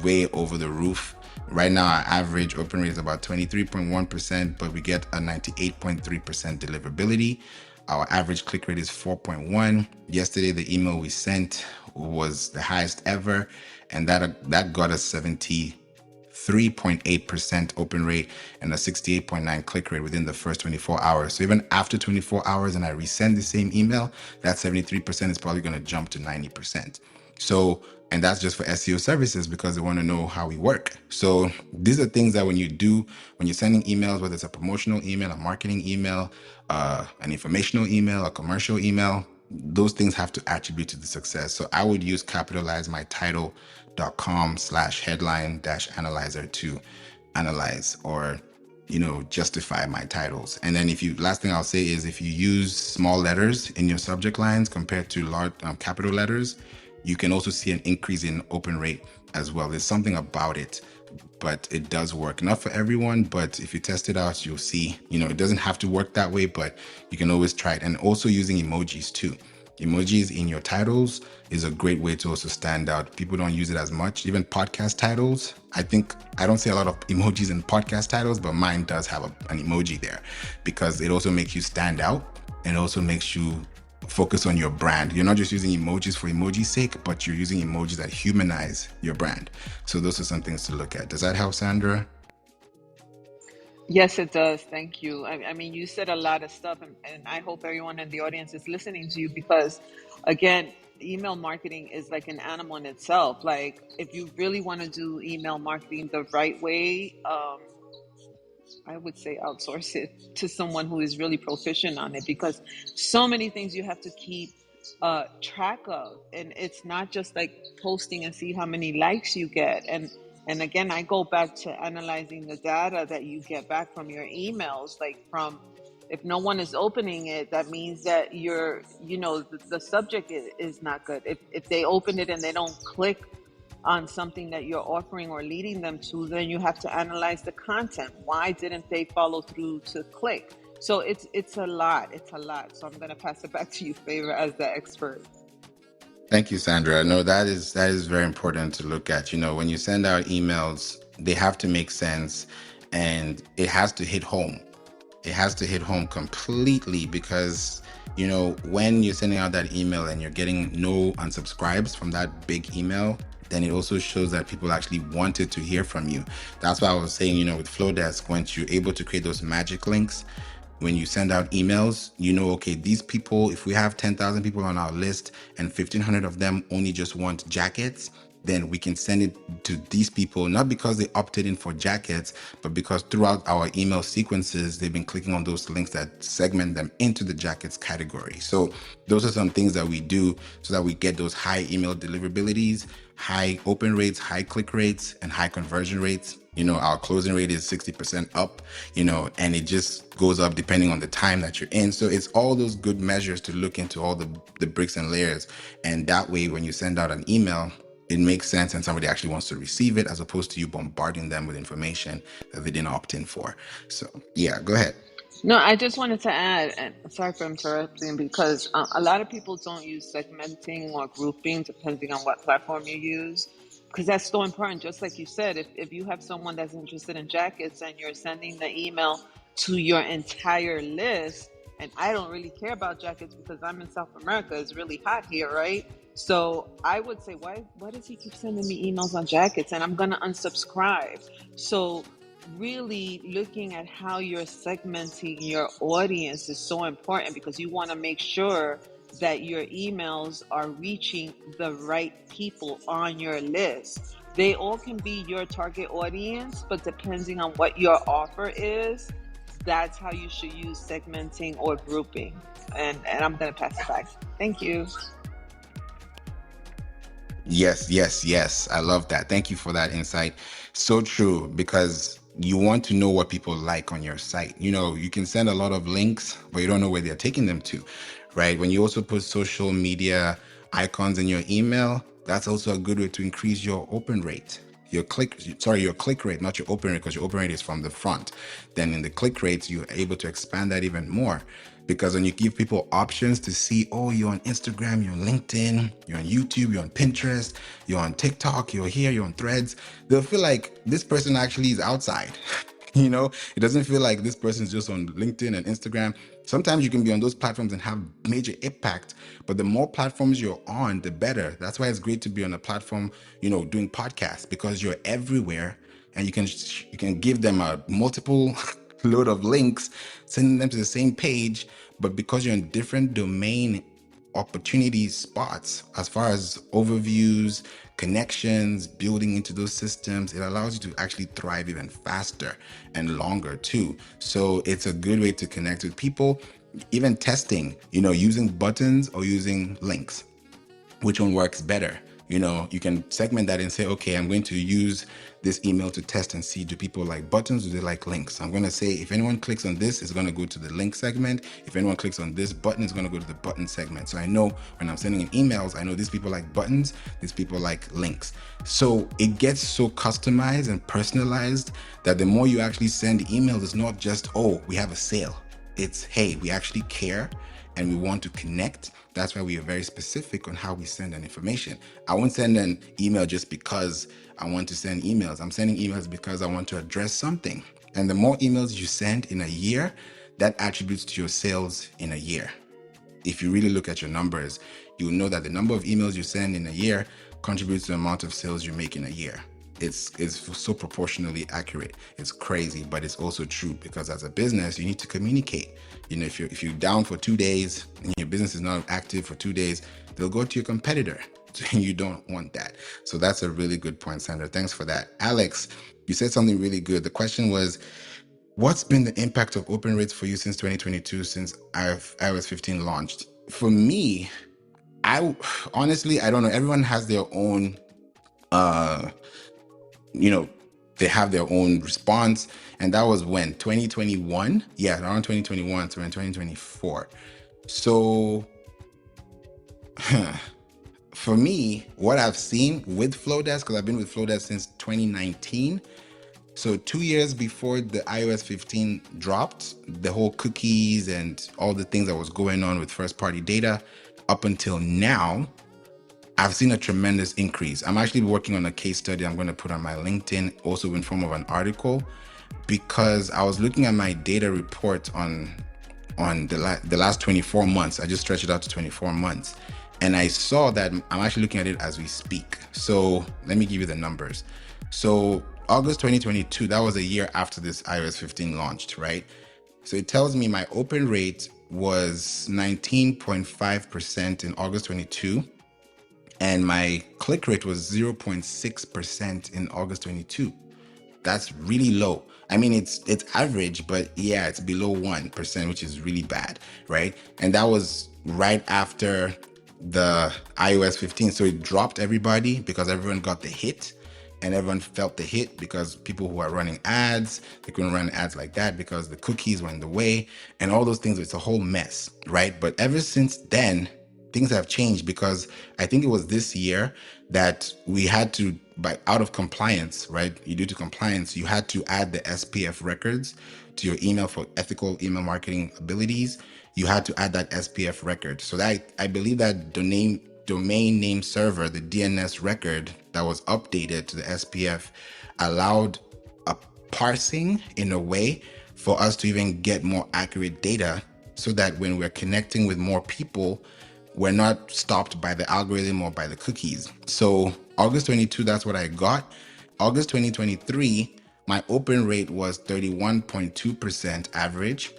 [SPEAKER 1] way over the roof. Right now, our average open rate is about 23.1%, but we get a 98.3% deliverability. Our average click rate is 4.1. Yesterday, the email we sent was the highest ever, and that got us 73.8% open rate and a 68.9 click rate within the first 24 hours. So even after 24 hours and I resend the same email, that 73% is probably going to jump to 90%. So, and that's just for SEO services because they want to know how we work. So these are things that when you're sending emails, whether it's a promotional email, a marketing email, an informational email, a commercial email, those things have to attribute to the success. So I would use capitalizemytitle.com/headline-analyzer to analyze or justify my titles. And then last thing I'll say is if you use small letters in your subject lines compared to large capital letters, you can also see an increase in open rate as well. There's something about it, but it does work. Not for everyone, but if you test it out, you'll see, it doesn't have to work that way, but you can always try it. And also using emojis too. Emojis in your titles is a great way to also stand out. People don't use it as much. Even podcast titles, I don't see a lot of emojis in podcast titles, but mine does have an emoji there because it also makes you stand out and also makes you focus on your brand. You're not just using emojis for emoji's sake, but you're using emojis that humanize your brand. So those are some things to look at. Does that help, Sandra?
[SPEAKER 4] Yes, it does. Thank you. I mean, you said a lot of stuff, and I hope everyone in the audience is listening to you because, again, email marketing is like an animal in itself. Like, if you really want to do email marketing the right way, I would say outsource it to someone who is really proficient on it because so many things you have to keep track of, and it's not just like posting and see how many likes you get. And again, I go back to analyzing the data that you get back from your emails, like from if no one is opening it, that means that the subject is not good. If they open it and they don't click on something that you're offering or leading them to, then you have to analyze the content. Why didn't they follow through to click? So it's a lot. It's a lot. So I'm going to pass it back to you, Favour, as the expert.
[SPEAKER 1] Thank you, Sandra. No, that is very important to look at. When you send out emails, they have to make sense and it has to hit home. It has to hit home completely because, when you're sending out that email and you're getting no unsubscribes from that big email, then it also shows that people actually wanted to hear from you. That's why I was saying, with Flodesk, once you're able to create those magic links, when you send out emails, okay, these people, if we have 10,000 people on our list and 1,500 of them only just want jackets, then we can send it to these people, not because they opted in for jackets, but because throughout our email sequences, they've been clicking on those links that segment them into the jackets category. So those are some things that we do so that we get those high email deliverabilities, high open rates, high click rates, and high conversion rates. Our closing rate is 60% up, and it just goes up depending on the time that you're in. So it's all those good measures to look into all the bricks and layers. And that way, when you send out an email, it makes sense and somebody actually wants to receive it as opposed to you bombarding them with information that they didn't opt in for. So yeah, go ahead.
[SPEAKER 4] No, I just wanted to add, and sorry for interrupting, because a lot of people don't use segmenting or grouping depending on what platform you use, because that's so important. Just like you said, if you have someone that's interested in jackets and you're sending the email to your entire list, and I don't really care about jackets because I'm in South America, it's really hot here, right? So I would say, why does he keep sending me emails on jackets? And I'm going to unsubscribe. So really looking at how you're segmenting your audience is so important because you want to make sure that your emails are reaching the right people on your list. They all can be your target audience, but depending on what your offer is, that's how you should use segmenting or grouping. And I'm going to pass it back. Thank you.
[SPEAKER 1] Yes. I love that. Thank you for that insight. So true, because you want to know what people like on your site. You can send a lot of links, but you don't know where they're taking them to, right? When you also put social media icons in your email, that's also a good way to increase your open rate. Your click rate, not your open rate, because your open rate is from the front. Then in the click rates, you're able to expand that even more. Because when you give people options to see, oh, you're on Instagram, you're on LinkedIn, you're on YouTube, you're on Pinterest, you're on TikTok, you're here, you're on Threads, they'll feel like this person actually is outside. It doesn't feel like this person is just on LinkedIn and Instagram. Sometimes you can be on those platforms and have major impact, but the more platforms you're on, the better. That's why it's great to be on a platform, doing podcasts, because you're everywhere and you can give them a multiple load of links, sending them to the same page, but because you're in different domain opportunity spots as far as overviews, connections, building into those systems, it allows you to actually thrive even faster and longer too. So it's a good way to connect with people. Even testing, using buttons or using links, which one works better? You can segment that and say, okay, I'm going to use this email to test and see, do people like buttons, do they like links? I'm going to say, if anyone clicks on this, it's going to go to the link segment. If anyone clicks on this button, it's going to go to the button segment. So I know when I'm sending in emails, I know these people like buttons, these people like links. So it gets so customized and personalized that the more you actually send emails, it's not just, oh, we have a sale. It's, hey, we actually care and we want to connect. That's why we are very specific on how we send an information. I won't send an email just because I want to send emails. I'm sending emails because I want to address something. And the more emails you send in a year, that attributes to your sales in a year. If you really look at your numbers, you'll know that the number of emails you send in a year contributes to the amount of sales you make in a year. It's so proportionally accurate. It's crazy, but it's also true, because as a business, you need to communicate. If you're down for 2 days and your business is not active for 2 days, they'll go to your competitor. So you don't want that. So that's a really good point, Sandra. Thanks for that. Alex, you said something really good. The question was, what's been the impact of open rates for you since 2022, since iOS 15 launched? For me, I honestly, I don't know. Everyone has their own, they have their own response. And that was when 2021, yeah, around 2021 to 2024. So for me, what I've seen with Flodesk, because I've been with Flodesk since 2019. So 2 years before the iOS 15 dropped, the whole cookies and all the things that was going on with first party data, up until now, I've seen a tremendous increase. I'm actually working on a case study I'm going to put on my LinkedIn, also in form of an article, because I was looking at my data report on the last 24 months. I just stretched it out to 24 months. And I saw that I'm actually looking at it as we speak. So let me give you the numbers. So August 2022, that was a year after this iOS 15 launched, right? So it tells me my open rate was 19.5% in August 22, and my click rate was 0.6% in August 22. That's really low. I mean, it's average, but yeah, it's below 1%, which is really bad, right? And that was right after the iOS 15. So it dropped everybody because everyone got the hit, and everyone felt the hit because people who are running ads, they couldn't run ads like that because the cookies were in the way and all those things. It's a whole mess, right? But ever since then, things have changed, because I think it was this year that we had to, out of compliance, right? Due to compliance, you had to add the SPF records to your email for ethical email marketing abilities. You had to add that SPF record. So that, I believe that domain name server, the DNS record that was updated to the SPF, allowed a parsing in a way for us to even get more accurate data, so that when we're connecting with more people, we're not stopped by the algorithm or by the cookies. So August 22, that's what I got. August 2023, my open rate was 31.2% average,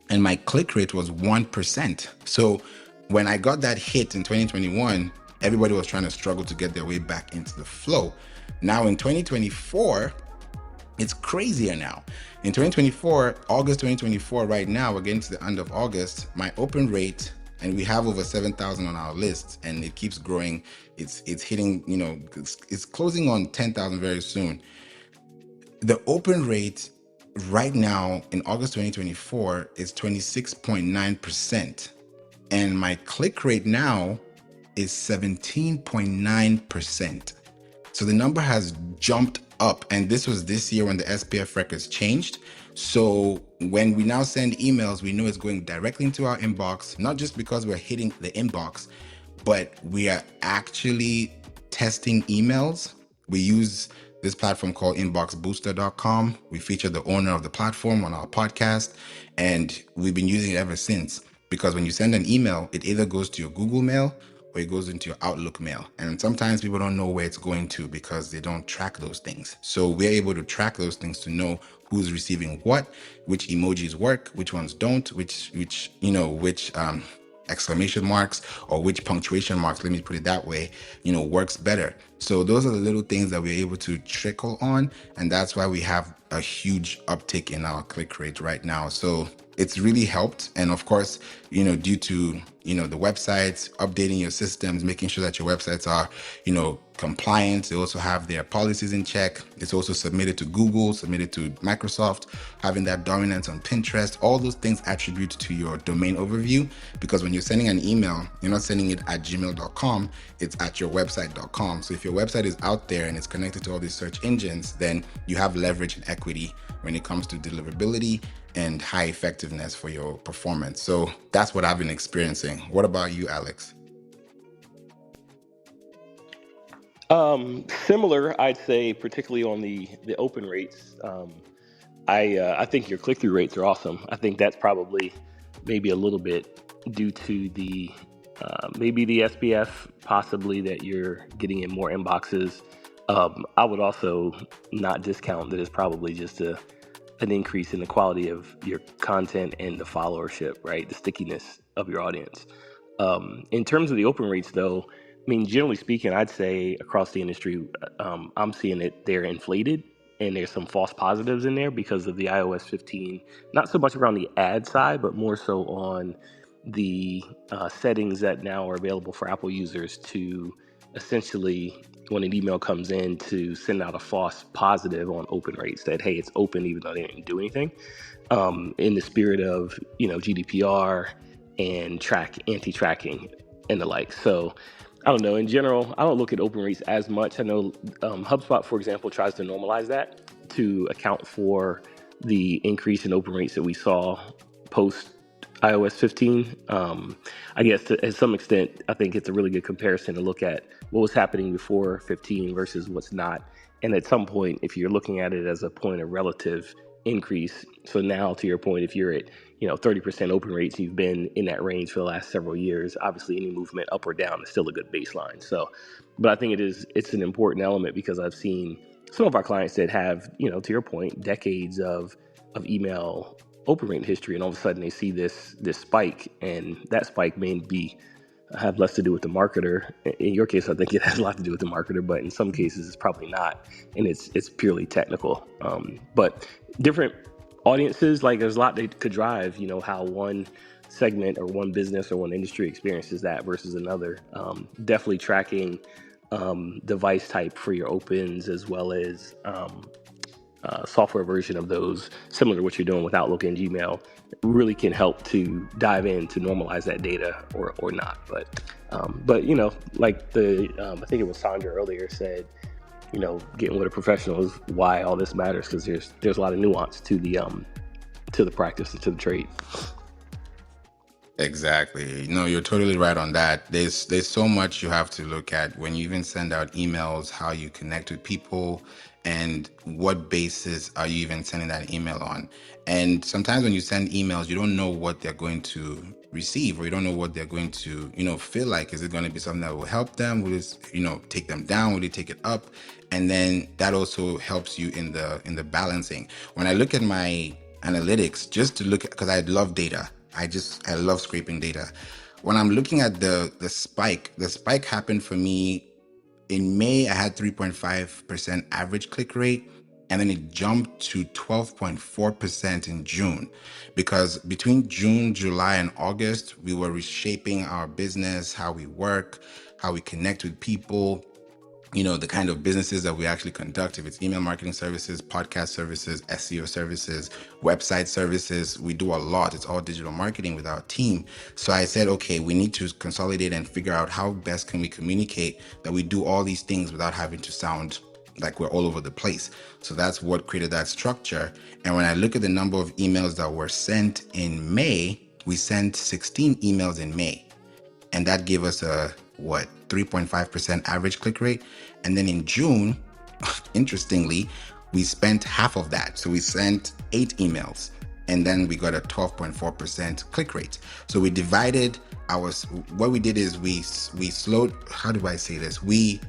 [SPEAKER 1] and my click rate was 1%. So when I got that hit in 2021, everybody was trying to struggle to get their way back into the flow. Now in 2024, it's crazier now. In 2024, August 2024, right now, we're getting to the end of August, my open rate, and we have over 7,000 on our list, and it keeps growing. It's hitting, it's closing on 10,000 very soon. The open rate right now in August 2024 is 26.9%. And my click rate now is 17.9%. So the number has jumped up. And this was this year when the SPF records changed. So when we now send emails, we know it's going directly into our inbox, not just because we're hitting the inbox, but we are actually testing emails. We use this platform called inboxbooster.com. We feature the owner of the platform on our podcast, and we've been using it ever since. Because when you send an email, it either goes to your Google Mail or it goes into your Outlook mail. And sometimes people don't know where it's going to because they don't track those things. So we're able to track those things to know who's receiving what, which emojis work, which ones don't, which exclamation marks or which punctuation marks, let me put it that way, works better. So those are the little things that we're able to trickle on. And that's why we have a huge uptick in our click rate right now. So it's really helped. And of course, due to, the websites, updating your systems, making sure that your websites are, compliant. They also have their policies in check. It's also submitted to Google, submitted to Microsoft, having that dominance on Pinterest. All those things attribute to your domain overview, because when you're sending an email, you're not sending it at gmail.com, it's at your website.com. So if your website is out there and it's connected to all these search engines, then you have leverage and equity when it comes to deliverability and high effectiveness for your performance. So that's what I've been experiencing. What about you, Alex?
[SPEAKER 3] Similar, I'd say, particularly on the open rates. I think your click through rates are awesome. I think that's probably maybe a little bit due to the maybe the SPF, possibly that you're getting in more inboxes. I would also not discount that it's probably just an increase in the quality of your content and the followership, right? The stickiness of your audience. In terms of the open rates, though, I mean, generally speaking, I'd say across the industry, I'm seeing it they're inflated, and there's some false positives in there because of the iOS 15. Not so much around the ad side, but more so on the settings that now are available for Apple users to essentially, when an email comes in, to send out a false positive on open rates that, hey, it's open even though they didn't do anything, in the spirit of GDPR and anti-tracking and the like. So I don't know. In general, I don't look at open rates as much. I know HubSpot, for example, tries to normalize that to account for the increase in open rates that we saw post iOS 15. I guess to some extent, I think it's a really good comparison to look at what was happening before 15 versus what's not. And at some point, if you're looking at it as a point of relative increase, so now to your point, if you're at 30% open rates, you've been in that range for the last several years. Obviously, any movement up or down is still a good baseline. So, but I think it's an important element because I've seen some of our clients that have, to your point, decades of email open rate history, and all of a sudden they see this spike, and that spike may have less to do with the marketer. In your case, I think it has a lot to do with the marketer, but in some cases it's probably not, and it's purely technical. But different audiences, like there's a lot that could drive, how one segment or one business or one industry experiences that versus another. Definitely tracking device type for your opens, as well as software version of those, similar to what you're doing with Outlook and Gmail, really can help to dive in to normalize that data or not. But like I think it was Sandra earlier said, getting with a professional is why all this matters, because there's a lot of nuance to the practice and to the trade.
[SPEAKER 1] Exactly. No, you're totally right on that. There's so much you have to look at when you even send out emails, how you connect with people, and what basis are you even sending that email on. And sometimes when you send emails, you don't know what they're going to receive, or you don't know what they're going to, feel like. Is it going to be something that will help them? Will it, take them down? Will it take it up? And then that also helps you in the balancing. When I look at my analytics, just to look at, because I love data. I love scraping data. When I'm looking at the spike happened for me in May. I had 3.5% average click rate, and then it jumped to 12.4% in June, because between June, July, and August, we were reshaping our business, how we work, how we connect with people, the kind of businesses that we actually conduct. If it's email marketing services, podcast services, SEO services, website services, we do a lot. It's all digital marketing with our team. So I said, okay, we need to consolidate and figure out how best can we communicate that we do all these things without having to sound like we're all over the place. So that's what created that structure. And when I look at the number of emails that were sent in May, we sent 16 emails in May. And that gave us a 3.5% average click rate. And then in June, interestingly, we spent half of that. So we sent 8 emails, and then we got a 12.4% click rate. So we divided what we did is we slowed, how do I say this? We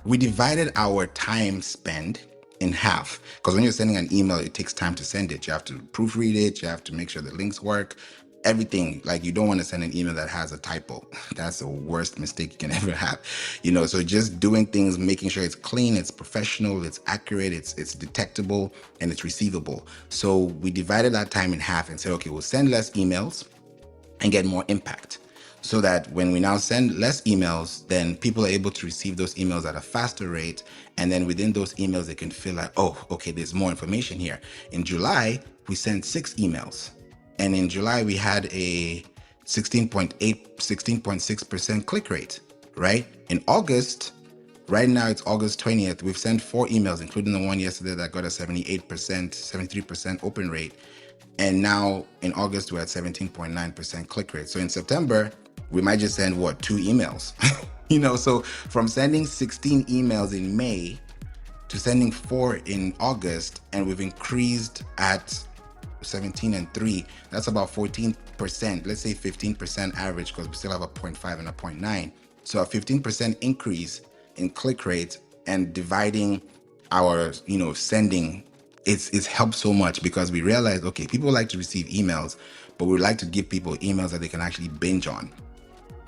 [SPEAKER 1] divided our time spent in half, because when you're sending an email, it takes time to send it. You have to proofread it. You have to make sure the links work. everything. Like, you don't want to send an email that has a typo. That's the worst mistake you can ever have. So just doing things, making sure it's clean, it's professional, it's accurate, it's detectable, and it's receivable. So we divided that time in half and said, okay, we'll send less emails and get more impact. So that when we now send less emails, then people are able to receive those emails at a faster rate. And then within those emails, they can feel like, oh, okay, there's more information here. In July, we sent 6 emails. And in July, we had a 16.6% click rate, right? In August, right now it's August 20th, we've sent 4 emails, including the one yesterday that got a 78%, 73% open rate. And now in August, we're at 17.9% click rate. So in September, we might just send 2 emails. So from sending 16 emails in May to sending 4 in August, and we've increased at 17 and 3, that's about 14%. Let's say 15% average, because we still have a 0.5 and a 0.9. So a 15% increase in click rate, and dividing our, sending, it's helped so much, because we realized, okay, people like to receive emails, but we like to give people emails that they can actually binge on.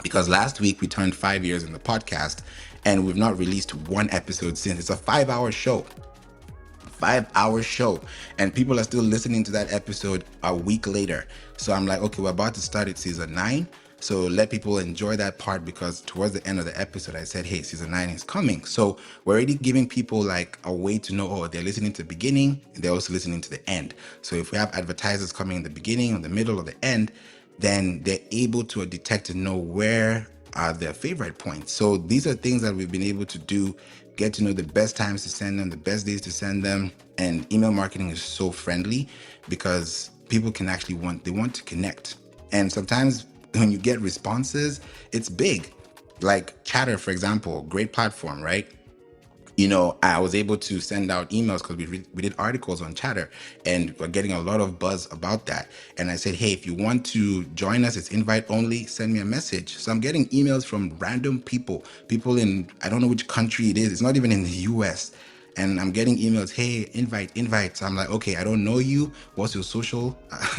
[SPEAKER 1] Because last week we turned 5 years in the podcast, and we've not released one episode since. It's a 5-hour show. 5-hour show, and people are still listening to that episode a week later. So I'm like, okay, we're about to start at season 9, so let people enjoy that part, because towards the end of the episode I said, hey, season 9 is coming. So we're already giving people like a way to know, oh, they're listening to the beginning, they're also listening to the end. So if we have advertisers coming in the beginning or the middle or the end, then they're able to detect and know where are their favorite points. So these are things that we've been able to do, get to know the best times to send them, the best days to send them. And email marketing is so friendly, because people can actually want to connect. And sometimes when you get responses, it's big. Like Chatter, for example, great platform, right? I was able to send out emails because we did articles on Chatter, and we're getting a lot of buzz about that. And I said, hey, if you want to join us, it's invite only, send me a message. So I'm getting emails from random people in, I don't know which country it is. It's not even in the US. And I'm getting emails, hey, invite. So I'm like, okay, I don't know you. What's your social?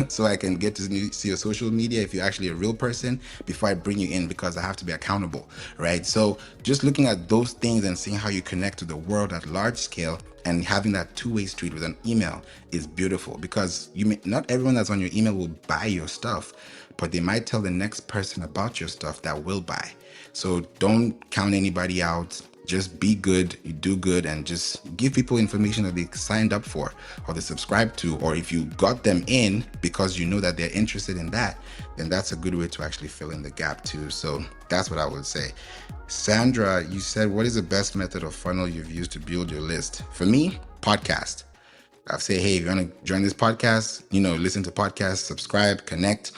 [SPEAKER 1] So I can get to see your social media if you're actually a real person before I bring you in, because I have to be accountable, right? So just looking at those things and seeing how you connect to the world at large scale, and having that two-way street with an email is beautiful, because not everyone that's on your email will buy your stuff, but they might tell the next person about your stuff that will buy. So don't count anybody out. Just be good, you do good, and just give people information that they signed up for or they subscribe to. Or if you got them in because you know that they're interested in that, then that's a good way to actually fill in the gap too. So that's what I would say. Sandra, you said, what is the best method of funnel you've used to build your list? For me, podcast. I've said, hey, if you want to join this podcast, listen to podcasts, subscribe, connect.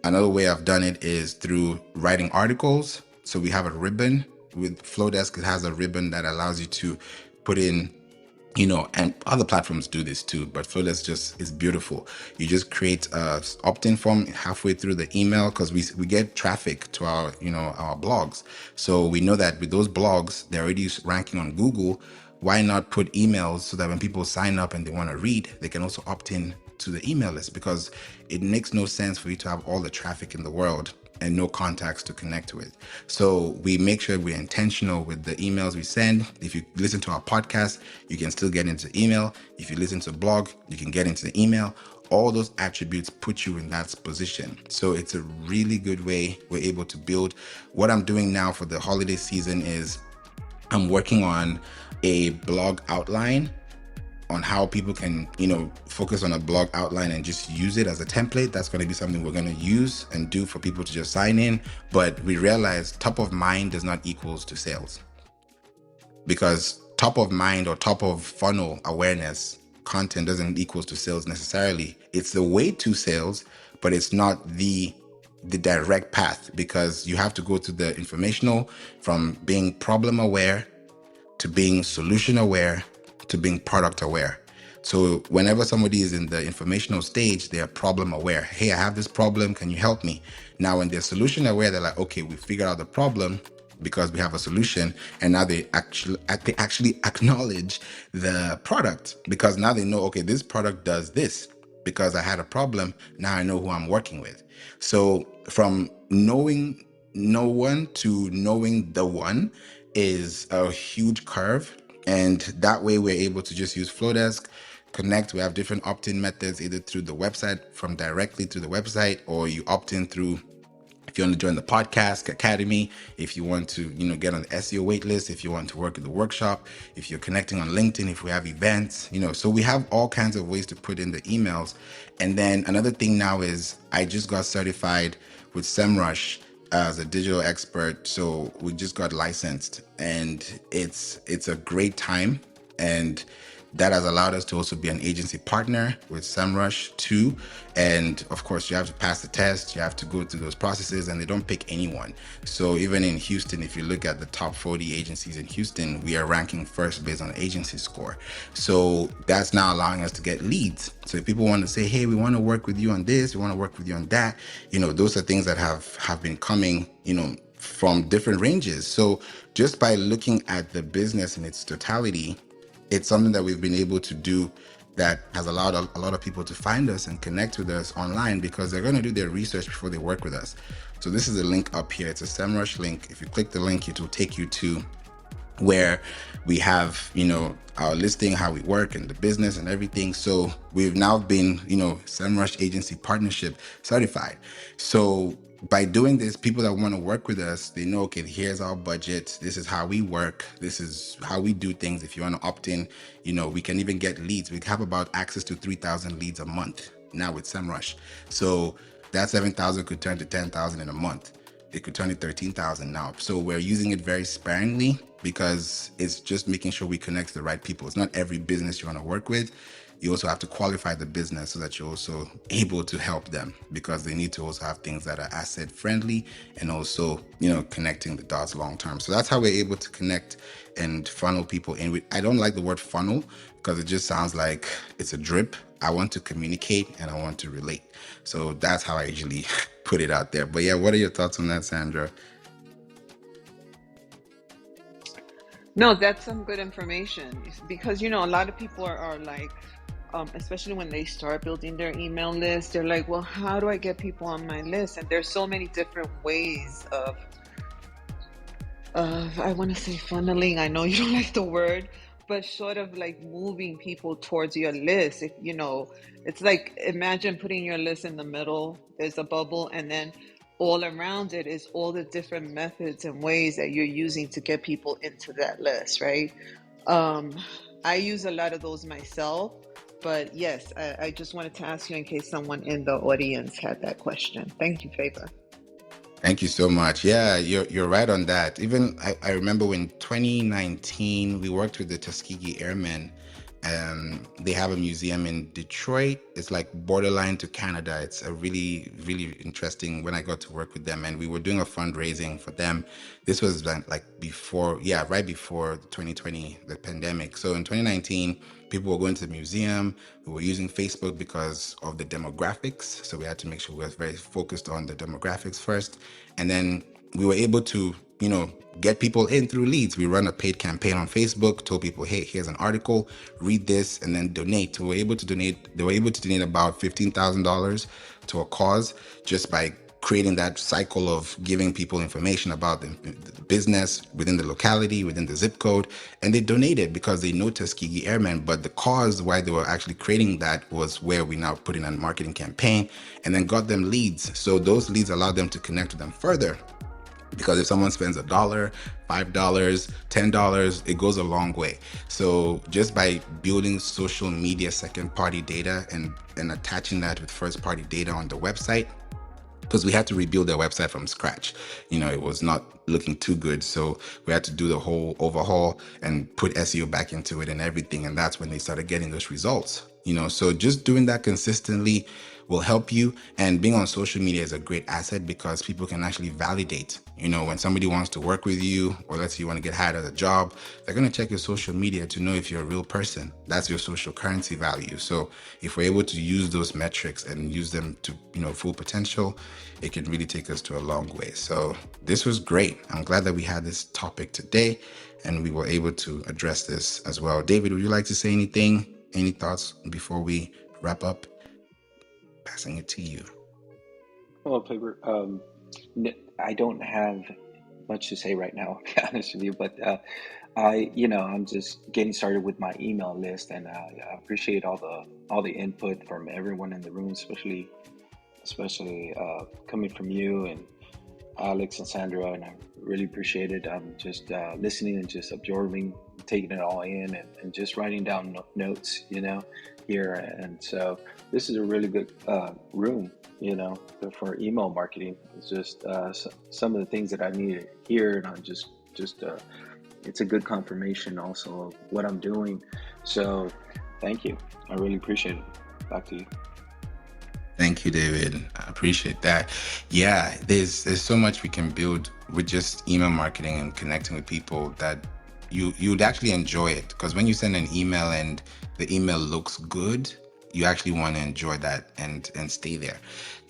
[SPEAKER 1] Another way I've done it is through writing articles. So we have a ribbon with Flodesk. It has a ribbon that allows you to put in, and other platforms do this too, but Flodesk just is beautiful. You just create a opt-in form halfway through the email, because we get traffic to our, our blogs. So we know that with those blogs, they're already ranking on Google. Why not put emails so that when people sign up and they want to read, they can also opt in to the email list? Because it makes no sense for you to have all the traffic in the world and no contacts to connect with. So we make sure we're intentional with the emails we send. If you listen to our podcast, you can still get into email. If you listen to a blog, you can get into the email. All those attributes put you in that position. So it's a really good way we're able to build. What I'm doing now for the holiday season is I'm working on a blog outline on how people can, focus on a blog outline and just use it as a template. That's going to be something we're going to use and do for people to just sign in. But we realize top of mind does not equals to sales, because top of mind or top of funnel awareness content doesn't equals to sales necessarily. It's the way to sales, but it's not the direct path, because you have to go to the informational, from being problem aware to being solution aware to being product aware. So whenever somebody is in the informational stage, they are problem aware. Hey, I have this problem. Can you help me? Now, when they're solution aware, they're like, okay, we figured out the problem because we have a solution. And now they actually acknowledge the product, because now they know, okay, this product does this. because I had a problem. Now I know who I'm working with. So from knowing no one to knowing the one is a huge curve. And that way we're able to just use Flodesk, connect. We have different opt-in methods, either through the website, from directly to the website, or you opt in through, if you want to join the podcast academy, if you want to, get on the SEO waitlist, if you want to work at the workshop, if you're connecting on LinkedIn, if we have events, so we have all kinds of ways to put in the emails. And then another thing now is I just got certified with SEMrush as a digital expert. So we just got licensed, and it's a great time. And that has allowed us to also be an agency partner with SEMrush too. And of course, you have to pass the test, you have to go through those processes, and they don't pick anyone. So even in Houston, if you look at the top 40 agencies in Houston, we are ranking first based on agency score. So that's now allowing us to get leads. So if people want to say, hey, we want to work with you on this, we want to work with you on that, those are things that have been coming, from different ranges. So just by looking at the business in its totality, it's something that we've been able to do that has allowed a lot of people to find us and connect with us online, because they're going to do their research before they work with us. So this is a link up here. It's a SEMrush link. If you click the link, it will take you to where we have, our listing, how we work, and the business and everything. So we've now been, SEMrush agency partnership certified. So by doing this, people that want to work with us, they know, okay, here's our budget. This is how we work. This is how we do things. If you want to opt in, we can even get leads. We have about access to 3,000 leads a month now with SEMrush. So that 7,000 could turn to 10,000 in a month. It could turn to 13,000 now. So we're using it very sparingly, because it's just making sure we connect to the right people. It's not every business you want to work with. You also have to qualify the business so that you're also able to help them, because they need to also have things that are asset friendly and also, connecting the dots long term. So that's how we're able to connect and funnel people in. I don't like the word funnel because it just sounds like it's a drip. I want to communicate and I want to relate. So that's how I usually put it out there. But yeah, what are your thoughts on that, Sandra?
[SPEAKER 4] No, that's some good information, because a lot of people are like, especially when they start building their email list, they're like, well, how do I get people on my list? And there's so many different ways of I want to say funneling. I know you don't like the word, but sort of like moving people towards your list. If it's like, imagine putting your list in the middle, there's a bubble, and then all around it is all the different methods and ways that you're using to get people into that list, right? I use a lot of those myself, but yes, I just wanted to ask you in case someone in the audience had that question. Thank you, Favour.
[SPEAKER 1] Thank you so much. Yeah, you're right on that. Even I remember when 2019 we worked with the Tuskegee Airmen. They have a museum in Detroit. It's like borderline to Canada. It's a really, really interesting. When I got to work with them, and we were doing a fundraising for them. This was like before, right before 2020, the pandemic. So in 2019, people were going to the museum. We were using Facebook because of the demographics. So we had to make sure we were very focused on the demographics first. And then we were able to, get people in through leads. We run a paid campaign on Facebook, told people, hey, here's an article, read this, and then donate. They were able to donate about $15,000 to a cause, just by creating that cycle of giving people information about the business within the locality, within the zip code. And they donated because they know Tuskegee Airmen. But the cause why they were actually creating that was where we now put in a marketing campaign and then got them leads. So those leads allowed them to connect with them further. Because if someone spends $1, $5, $10, it goes a long way. So just by building social media second-party data and attaching that with first-party data on the website, because we had to rebuild their website from scratch. It was not looking too good. So we had to do the whole overhaul and put SEO back into it and everything. And that's when they started getting those results. So just doing that consistently will help you. And being on social media is a great asset because people can actually validate. When somebody wants to work with you, or let's say you want to get hired at a job, they're going to check your social media to know if you're a real person. That's your social currency value. So if we're able to use those metrics and use them to, full potential, it can really take us to a long way. So this was great. I'm glad that we had this topic today and we were able to address this as well. David, would you like to say anything? Any thoughts before we wrap up? passing it to you.
[SPEAKER 5] Hello, Favour. I don't have much to say right now, to be honest with you, but I'm just getting started with my email list, and I appreciate all the input from everyone in the room, especially coming from you and Alex and Sandra, and I really appreciate it. I'm just listening and just absorbing, taking it all in, and just writing down notes, here. And so this is a really good room, for email marketing. It's just some of the things that I need to hear, and I'm just it's a good confirmation also of what I'm doing. So thank you. I really appreciate it. Back to you.
[SPEAKER 1] Thank you, David. I appreciate that. Yeah, there's so much we can build with just email marketing and connecting with people that you'd actually enjoy it. Because when you send an email and the email looks good, you actually want to enjoy that and stay there.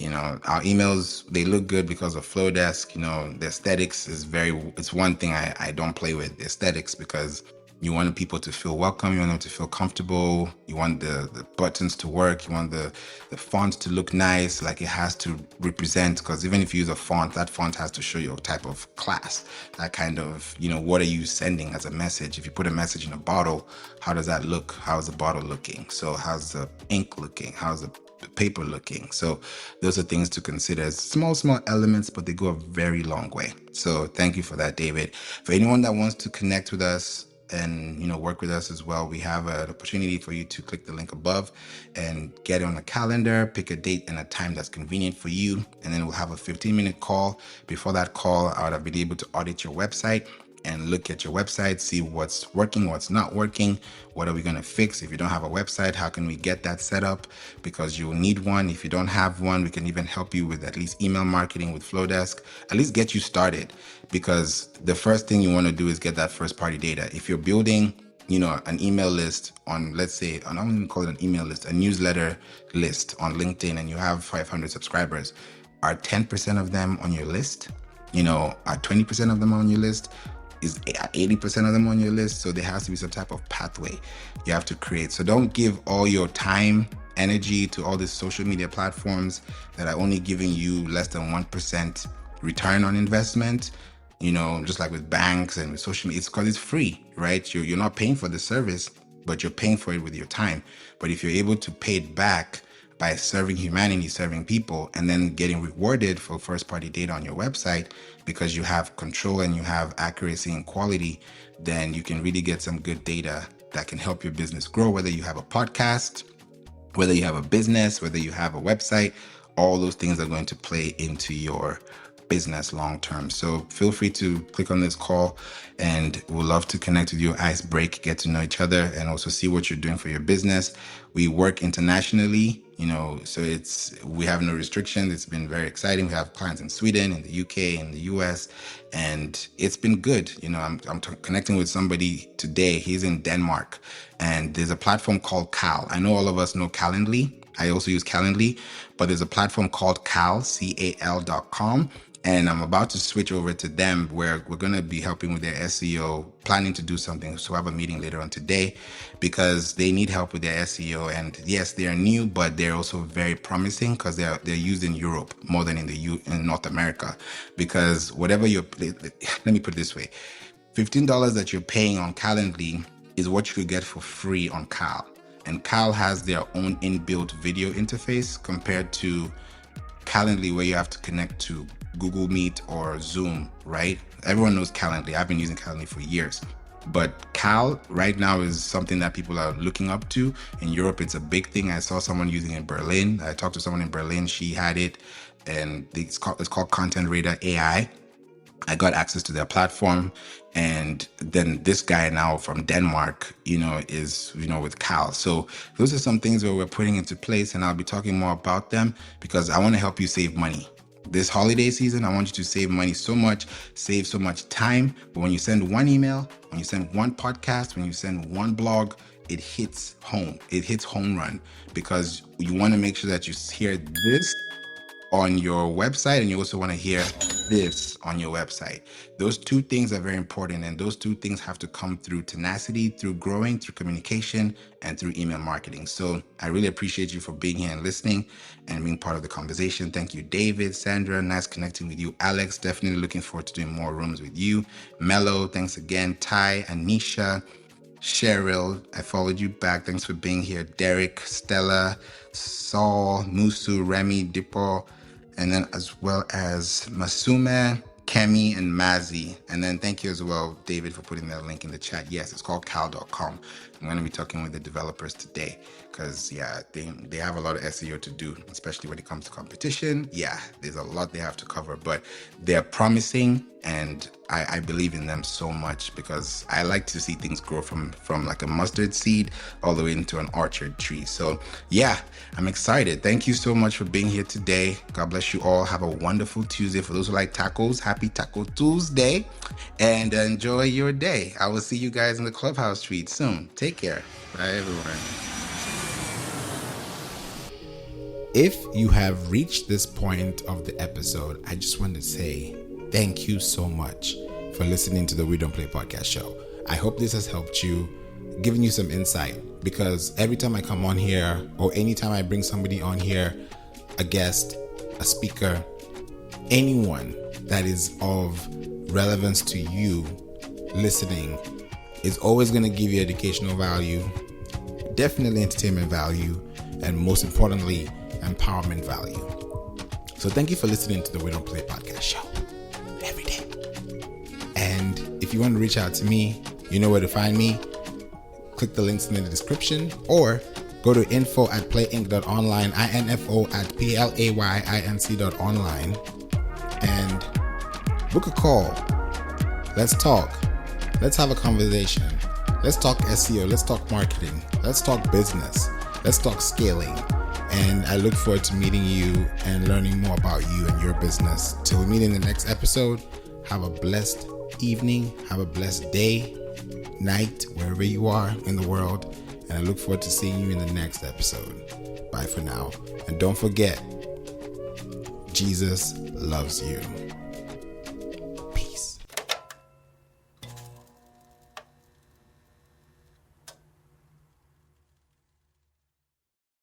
[SPEAKER 1] Our emails, they look good because of Flodesk. The aesthetics it's one thing I don't play with, the aesthetics, because you want people to feel welcome. You want them to feel comfortable. You want the buttons to work. You want the font to look nice, like it has to represent. Because even if you use a font, that font has to show your type of class. That kind of, what are you sending as a message? If you put a message in a bottle, how does that look? How's the bottle looking? So how's the ink looking? How's the paper looking? So those are things to consider. Small elements, but they go a very long way. So thank you for that, David. For anyone that wants to connect with us and work with us as well, we have an opportunity for you to click the link above and get on a calendar, pick a date and a time that's convenient for you, and then we'll have a 15-minute call. Before that call, I would have been able to audit your website and look at your website, see what's working, what's not working, what are we going to fix. If you don't have a website, how can we get that set up? Because you'll need one. If you don't have one, we can even help you with at least email marketing with Flodesk, at least get you started. Because the first thing you want to do is get that first party data. If you're building an email list on, let's say, I don't even call it an email list, a newsletter list on LinkedIn, and you have 500 subscribers, are 10% of them on your list? Are 20% of them on your list? Is 80% of them on your list? So there has to be some type of pathway you have to create. So don't give all your time, energy to all these social media platforms that are only giving you less than 1% return on investment. Just like with banks and with social media, it's because it's free, right? You're not paying for the service, but you're paying for it with your time. But if you're able to pay it back by serving humanity, serving people, and then getting rewarded for first-party data on your website because you have control and you have accuracy and quality, then you can really get some good data that can help your business grow, whether you have a podcast, whether you have a business, whether you have a website. All those things are going to play into your business long term. So feel free to click on this call, and we'll love to connect with you, ice break, get to know each other, and also see what you're doing for your business. We work internationally, so we have no restrictions. It's been very exciting. We have clients in Sweden, in the UK, in the US, and it's been good. I'm connecting with somebody today. He's in Denmark, and there's a platform called Cal. I know all of us know Calendly. I also use Calendly, but there's a platform called cal.com. And I'm about to switch over to them, where we're going to be helping with their SEO, planning to do something. So I have a meeting later on today because they need help with their SEO. And yes, they are new, but they're also very promising because they're used in Europe more than in North America. Because whatever let me put it this way, $15 that you're paying on Calendly is what you could get for free on Cal. And Cal has their own inbuilt video interface compared to Calendly, where you have to connect to Google Meet or Zoom, right? Everyone knows Calendly. I've been using Calendly for years. But Cal right now is something that people are looking up to. In Europe, it's a big thing. I saw someone using it in Berlin. I talked to someone in Berlin. She had it, and it's called Content Radar AI. I got access to their platform. And then this guy now from Denmark, is, with Cal. So those are some things that we're putting into place, and I'll be talking more about them because I want to help you save money. This holiday season, I want you to save money save so much time. But when you send one email, when you send one podcast, when you send one blog, it hits home. It hits home run because you want to make sure that you hear this on your website, and you also want to hear this on your website. Those two things are very important, and those two things have to come through tenacity, through growing, through communication, and through email marketing. So I really appreciate you for being here and listening and being part of the conversation. Thank you, David, Sandra. Nice connecting with you. Alex, definitely looking forward to doing more rooms with you. Melo, thanks again. Ty, Anisha, Cheryl, I followed you back. Thanks for being here. Derek, Stella, Saul, Musu, Remy, Dipo, and then as well as Masume, Kemi, and Mazi. And then thank you as well, David, for putting that link in the chat. Yes, it's called cal.com. I'm going to be talking with the developers today because, yeah, they have a lot of SEO to do, especially when it comes to competition. Yeah, there's a lot they have to cover, but they're promising, and I believe in them so much because I like to see things grow from like a mustard seed all the way into an orchard tree. So yeah, I'm excited. Thank you so much for being here today. God bless you all. Have a wonderful Tuesday. For those who like tacos, happy Taco Tuesday, and enjoy your day. I will see you guys in the clubhouse street soon. Take care. Bye, everyone. If you have reached this point of the episode, I just want to say thank you so much for listening to the We Don't Play podcast show. I hope this has helped you, given you some insight, because every time I come on here or anytime I bring somebody on here, a guest, a speaker, anyone that is of relevance to you listening is always going to give you educational value, definitely entertainment value, and most importantly, empowerment value. So thank you for listening to the We Don't Play podcast show every day. And if you want to reach out to me, you know where to find me. Click the links in the description or go to info@playinc.online, info@playinc.online, and book a call. Let's talk. Let's have a conversation. Let's talk SEO. Let's talk marketing. Let's talk business. Let's talk scaling. And I look forward to meeting you and learning more about you and your business. Till we meet in the next episode, have a blessed evening, have a blessed day, night, wherever you are in the world. And I look forward to seeing you in the next episode. Bye for now. And don't forget, Jesus loves you.